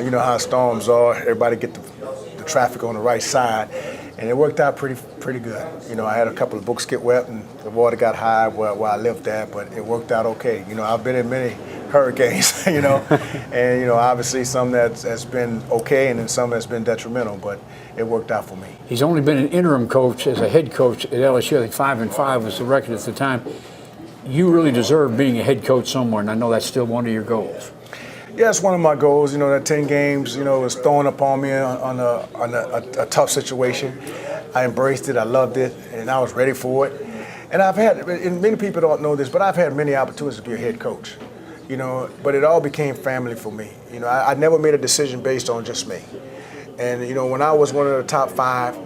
[SPEAKER 18] you know how storms are. Everybody get the traffic on the right side, and it worked out pretty good. I had a couple of books get wet, and the water got high where I lived at, but it worked out okay. I've been in many hurricanes, and obviously some that's been okay, and then some that's been detrimental, but it worked out for me.
[SPEAKER 1] He's only been an interim coach as a head coach at LSU. I think 5-5 was the record at the time. You really deserve being a head coach somewhere, and I know that's still one of your goals.
[SPEAKER 18] Yeah, it's one of my goals. That 10 games, was thrown upon me on a tough situation. I embraced it, I loved it, and I was ready for it. And and many people don't know this, but I've had many opportunities to be a head coach. But it all became family for me. I never made a decision based on just me. And, when I was one of the top 5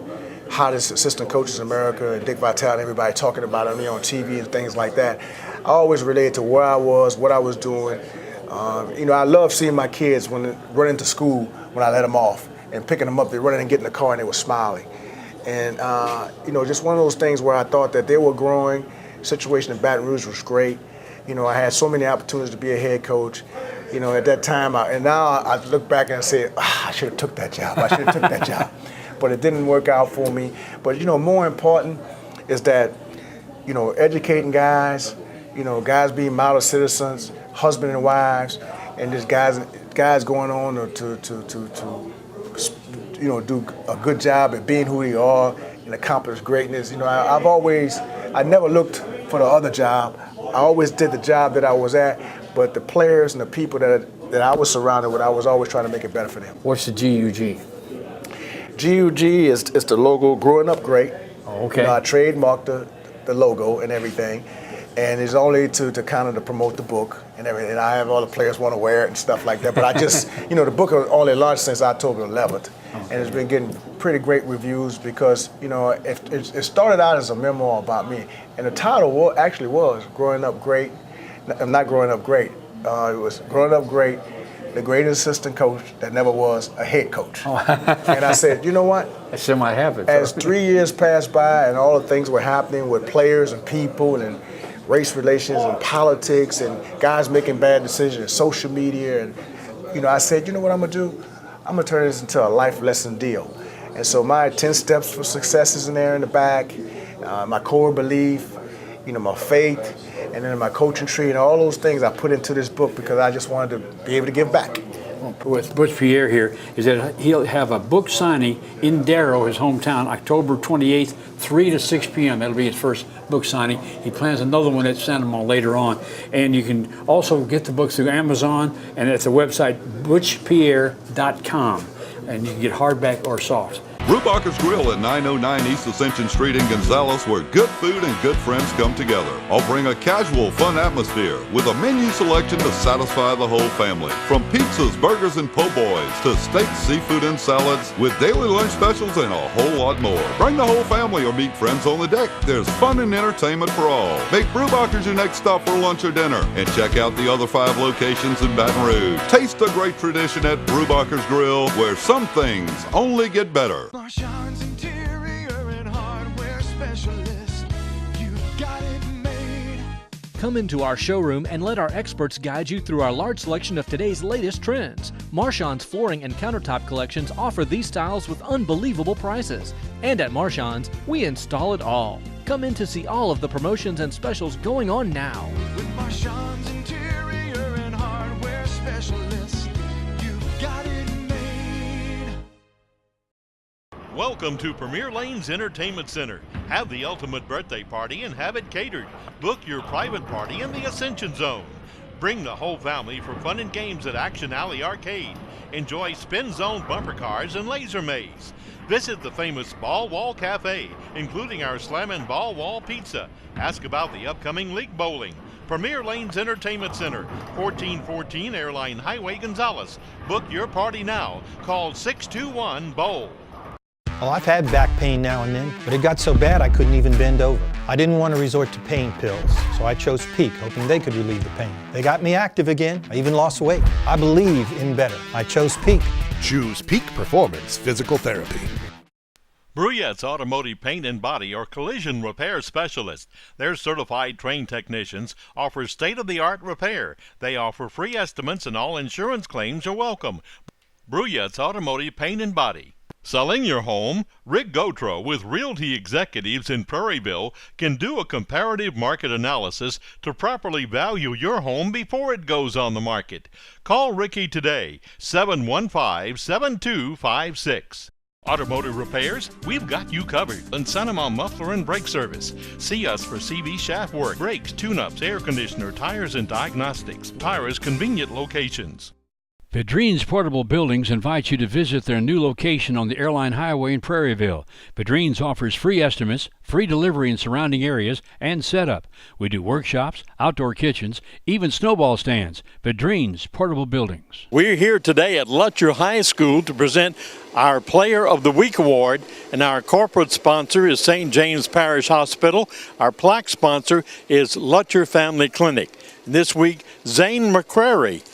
[SPEAKER 18] hottest assistant coaches in America, and Dick Vitale and everybody talking about me on TV and things like that, I always related to where I was, what I was doing. I love seeing my kids running to school when I let them off and picking them up. They running and getting in the car and they were smiling. And, just one of those things where I thought that they were growing. Situation in Baton Rouge was great. I had so many opportunities to be a head coach. At that time, and now I look back and I say, I should have took that job. I should have took that job. But it didn't work out for me. But, more important is that, educating guys, guys being model citizens, husband and wives, and just guys going on to do a good job at being who they are and accomplish greatness. I never looked for the other job. I always did the job that I was at, but the players and the people that I was surrounded with, I was always trying to make it better for them.
[SPEAKER 1] What's the GUG?
[SPEAKER 18] GUG is the logo, Growing Up Great.
[SPEAKER 1] Oh, okay.
[SPEAKER 18] I trademarked the logo and everything, and it's only to kind of to promote the book and everything. And I have all the players want to wear it and stuff like that, but I just, the book has only launched since October 11th, and it's been getting pretty great reviews because, it started out as a memoir about me, and the title actually was Growing Up Great. I'm not Growing Up Great. It was Growing Up Great, the greatest assistant coach that never was a head coach. And I said, you know what?
[SPEAKER 1] That still might happen.
[SPEAKER 18] As 3 years passed by and all the things were happening with players and people and race relations and politics and guys making bad decisions, and social media, and I said, you know what I'm gonna do? I'm gonna turn this into a life lesson deal. And so my 10 steps for success is in there in the back, my core belief, my faith, and then my coaching tree and all those things I put into this book because I just wanted to be able to give back.
[SPEAKER 1] With Butch Pierre here is that he'll have a book signing in Darrow, his hometown, October 28th, 3 to 6 p.m. That'll be his first book signing. He plans another one at Sanamo later on. And you can also get the book through Amazon and at the website butchpierre.com. And you can get hardback or soft.
[SPEAKER 2] Brubacher's Grill at 909 East Ascension Street in Gonzales, where good food and good friends come together. Offering a casual, fun atmosphere with a menu selection to satisfy the whole family. From pizzas, burgers, and po' boys to steaks, seafood, and salads with daily lunch specials and a whole lot more. Bring the whole family or meet friends on the deck. There's fun and entertainment for all. Make Brubacher's your next stop for lunch or dinner and check out the other 5 locations in Baton Rouge. Taste a great tradition at Brubacher's Grill, where some things only get better.
[SPEAKER 7] Marchand's interior and hardware specialist. You got it made.
[SPEAKER 8] Come into our showroom and let our experts guide you through our large selection of today's latest trends. Marchand's flooring and countertop collections offer these styles with unbelievable prices. And at Marchand's, we install it all. Come in to see all of the promotions and specials going on now.
[SPEAKER 7] With Marchand's interior and hardware specialists, you've got it made.
[SPEAKER 3] Welcome to Premier Lanes Entertainment Center. Have the ultimate birthday party and have it catered. Book your private party in the Ascension Zone. Bring the whole family for fun and games at Action Alley Arcade. Enjoy Spin Zone bumper cars and laser maze. Visit the famous Ball Wall Cafe, including our Slammin' Ball Wall Pizza. Ask about the upcoming league bowling. Premier Lanes Entertainment Center, 1414 Airline Highway, Gonzales. Book your party now. Call 621-BOWL.
[SPEAKER 9] Well, I've had back pain now and then, but it got so bad I couldn't even bend over. I didn't want to resort to pain pills, so I chose Peak, hoping they could relieve the pain. They got me active again. I even lost weight. I believe in better. I chose Peak.
[SPEAKER 10] Choose Peak Performance Physical Therapy.
[SPEAKER 3] Bruyette's Automotive Paint and Body are collision repair specialists. Their certified trained technicians offer state-of-the-art repair. They offer free estimates and all insurance claims are welcome. Bruyette's Automotive Paint and Body. Selling your home? Rick Gotro with Realty Executives in Prairieville can do a comparative market analysis to properly value your home before it goes on the market. Call Ricky today, 715-7256. Automotive repairs? We've got you covered. And Sanama Muffler and Brake Service. See us for CV shaft work, brakes, tune-ups, air conditioner, tires, and diagnostics. Tires convenient locations.
[SPEAKER 1] Pedrine's Portable Buildings invites you to visit their new location on the Airline Highway in Prairieville. Pedrine's offers free estimates, free delivery in surrounding areas, and setup. We do workshops, outdoor kitchens, even snowball stands. Pedrine's Portable Buildings.
[SPEAKER 5] We're here today at Lutcher High School to present our Player of the Week Award, and our corporate sponsor is St. James Parish Hospital. Our plaque sponsor is Lutcher Family Clinic. This week, Zane McCrary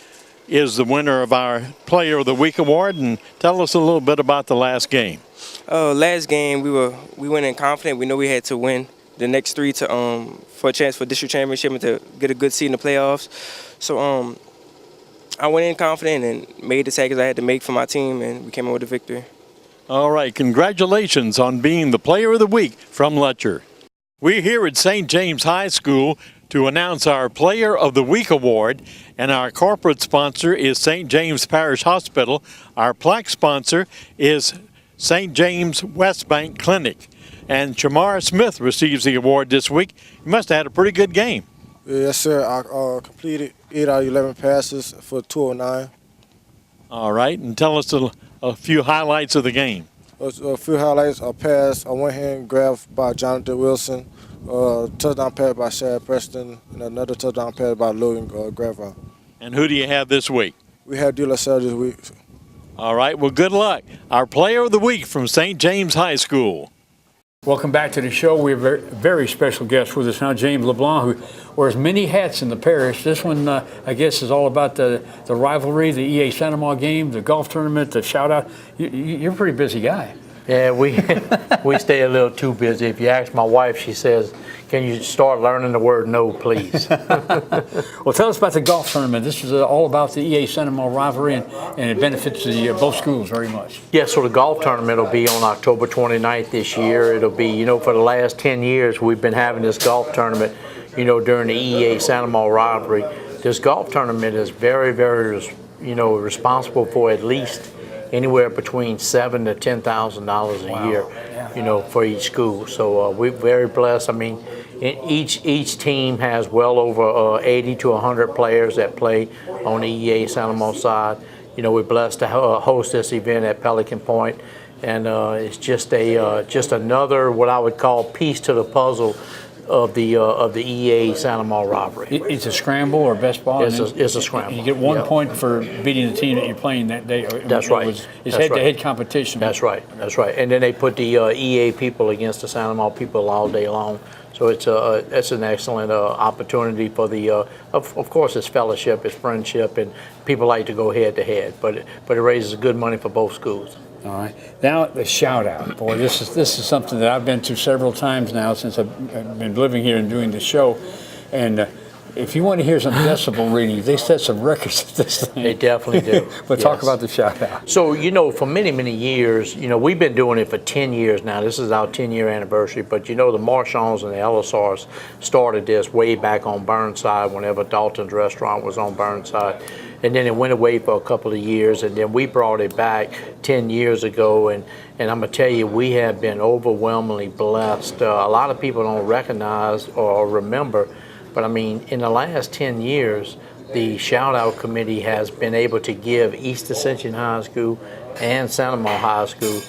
[SPEAKER 5] is the winner of our Player of the Week Award, and tell us a little bit about the last game.
[SPEAKER 19] Last game we went in confident. We know we had to win the next three to for a chance for district championship and to get a good seed in the playoffs. So I went in confident and made the tackles I had to make for my team, and we came out with a victory.
[SPEAKER 5] All right, congratulations on being the Player of the Week from Lutcher. We're here at St. James High School to announce our Player of the Week Award, and our corporate sponsor is St. James Parish Hospital. Our plaque sponsor is St. James West Bank Clinic. And Shamar Smith receives the award this week. You must have had a pretty good game.
[SPEAKER 20] Yes, sir. I completed 8 out of 11 passes for 209.
[SPEAKER 5] All right, and tell us a few highlights of the game.
[SPEAKER 20] A few highlights: a pass, a one-hand grab by Jonathan Wilson, touchdown pass by Shad Preston, and another touchdown pass by Logan Grava.
[SPEAKER 5] And who do you have this week?
[SPEAKER 20] We have De La Salle this week.
[SPEAKER 5] All right, well, good luck. Our Player of the Week from St. James High School.
[SPEAKER 1] Welcome back to the show. We have a very special guest with us now, James LeBlanc, who wears many hats in the parish. This one, I guess, is all about the rivalry, the EA Santa Ma game, the golf tournament, the shout-out. You're a pretty busy guy.
[SPEAKER 21] Yeah, we stay a little too busy. If you ask my wife, she says, "Can you start learning the word no, please?"
[SPEAKER 1] Well, tell us about the golf tournament. This is all about the EA Santa Ma rivalry, and it benefits both schools very much.
[SPEAKER 21] Yeah, so the golf tournament will be on October 29th this year. It'll be, for the last 10 years we've been having this golf tournament, during the EA Santa Ma rivalry. This golf tournament is very, very, responsible for at least anywhere between $7,000 to $10,000 a year, for each school. So we're very blessed. I mean, each team has well over 80 to 100 players that play on the EA Santa Ma side. We're blessed to host this event at Pelican Point, and it's just another what I would call piece to the puzzle of the EA Santa Ma rivalry.
[SPEAKER 1] It's a scramble or best ball?
[SPEAKER 21] It's a scramble.
[SPEAKER 1] You get 1 point for beating the team that you're playing that day.
[SPEAKER 21] That's right.
[SPEAKER 1] It's head-to-head competition.
[SPEAKER 21] That's right. And then they put the EA people against the Santa Ma people all day long. So it's an excellent opportunity for the. Of course, it's fellowship, it's friendship, and people like to go head-to-head. But it raises good money for both schools.
[SPEAKER 1] All right. Now the shout out, boy. This is something that I've been to several times now since I've been living here and doing the show, and if you want to hear some decibel readings, they set some records at this thing.
[SPEAKER 21] They definitely do.
[SPEAKER 1] But talk
[SPEAKER 21] Yes.
[SPEAKER 1] about the shout out.
[SPEAKER 21] So, you know, for many, many years, you know, we've been doing it for 10 years now. This is our 10-year anniversary. But, you know, the Marchands and the Elisars started this way back on Burnside whenever Dalton's restaurant was on Burnside. And then it went away for a couple of years, and then we brought it back 10 years ago. And I'm going to tell you, we have been overwhelmingly blessed. A lot of people don't recognize or remember, but I mean, in the last 10 years, the Shout Out Committee has been able to give East Ascension High School and Santa Monica High School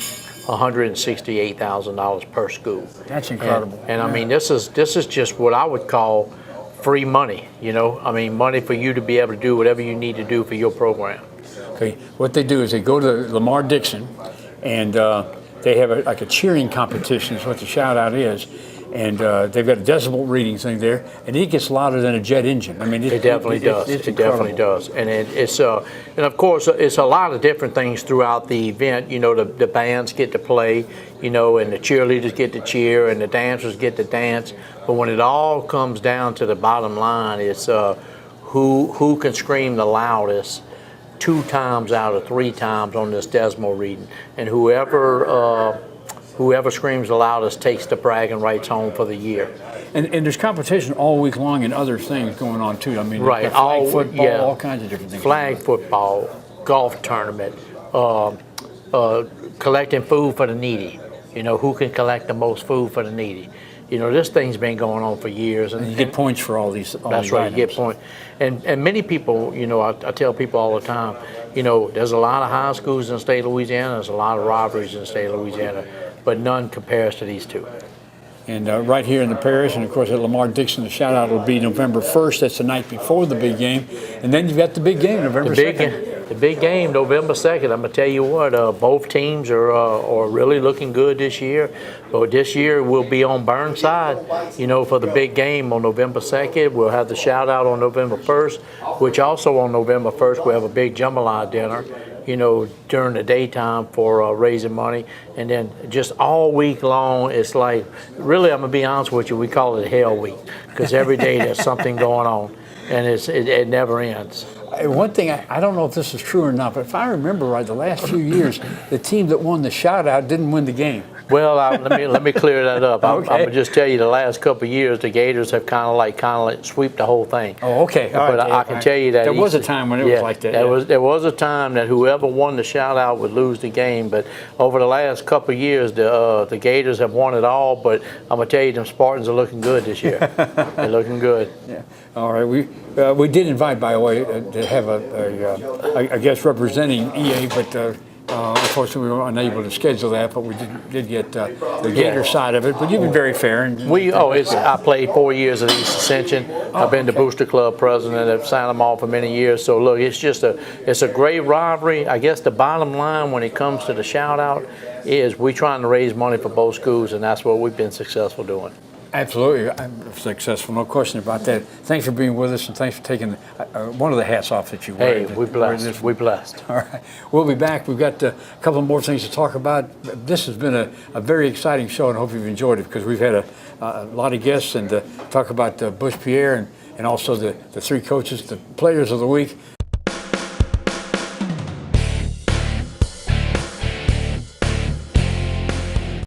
[SPEAKER 21] $168,000 per school.
[SPEAKER 1] That's incredible.
[SPEAKER 21] And I mean, this is just what I would call free money, you know? I mean, money for you to be able to do whatever you need to do for your program.
[SPEAKER 1] Okay, what they do is they go to Lamar Dixon, and they have like a cheering competition is what the shout out is. And they've got a decibel reading thing there, and it gets louder than a jet engine. I mean,
[SPEAKER 21] it definitely does.
[SPEAKER 1] It's
[SPEAKER 21] it definitely does, and it's and of course it's a lot of different things throughout the event. You know, the bands get to play, you know, and the cheerleaders get to cheer, and the dancers get to dance. But when it all comes down to the bottom line, it's who can scream the loudest 2 times out of 3 times on this decibel reading, and whoever screams the loudest takes the bragging rights home for the year.
[SPEAKER 1] And there's competition all week long and other things going on too. I mean,
[SPEAKER 21] right,
[SPEAKER 1] flag football, all kinds of different things.
[SPEAKER 21] Flag football, golf tournament, collecting food for the needy. You know, who can collect the most food for the needy? You know, this thing's been going on for years.
[SPEAKER 1] And you get points for all these.
[SPEAKER 21] That's right, you get points. And many people, you know, I tell people all the time, you know, there's a lot of high schools in the state of Louisiana, there's a lot of rivalries in the state of Louisiana, but none compares to these two.
[SPEAKER 1] And right here in the parish, and of course at Lamar Dixon, the shout out will be November 1st. That's the night before the big game. And then you've got the big game, November 2nd.
[SPEAKER 21] The big game, November 2nd. I'm going to tell you what, both teams are really looking good this year. But this year we'll be on Burnside, you know, for the big game on November 2nd. We'll have the shout out on November 1st, which also on November 1st we'll have a big jambalaya dinner, you know, during the daytime for raising money. And then just all week long, it's like, really, I'm going to be honest with you, we call it Hell Week, because every day there's something going on, and it never ends.
[SPEAKER 1] One thing, I don't know if this is true or not, but if I remember right, the last few years, the team that won the shout out didn't win the game.
[SPEAKER 21] Well, let me clear that up.
[SPEAKER 1] Okay.
[SPEAKER 21] I'm gonna just tell you, the last couple of years, the Gators have kind of like sweep the whole thing.
[SPEAKER 1] Oh, okay. All
[SPEAKER 21] but
[SPEAKER 1] right.
[SPEAKER 21] I can tell you that
[SPEAKER 1] there was a time when it was like that.
[SPEAKER 21] There was a time that whoever won the shout out would lose the game. But over the last couple of years, the Gators have won it all. But I'm gonna tell you, them Spartans are looking good this year. They're looking good.
[SPEAKER 1] Yeah. All right. We did invite, by the way, to have a guest representing EA, but. Unfortunately, we were unable to schedule that, but we did get the Gator side of it. But you've been very fair.
[SPEAKER 21] I played 4 years at East Ascension. I've been the Booster Club president at Santa Monica for many years. So look, it's a great rivalry. I guess the bottom line when it comes to the shout out is we're trying to raise money for both schools, and that's what we've been successful doing.
[SPEAKER 1] Absolutely. I'm successful, no question about that. Thanks for being with us, and thanks for taking one of the hats off that you wear.
[SPEAKER 21] Hey, we're blessed. We're blessed.
[SPEAKER 1] All right. We'll be back. We've got a couple more things to talk about. This has been a very exciting show, and I hope you've enjoyed it, because we've had a lot of guests and talk about Bush Pierre and also the 3 coaches, the players of the week.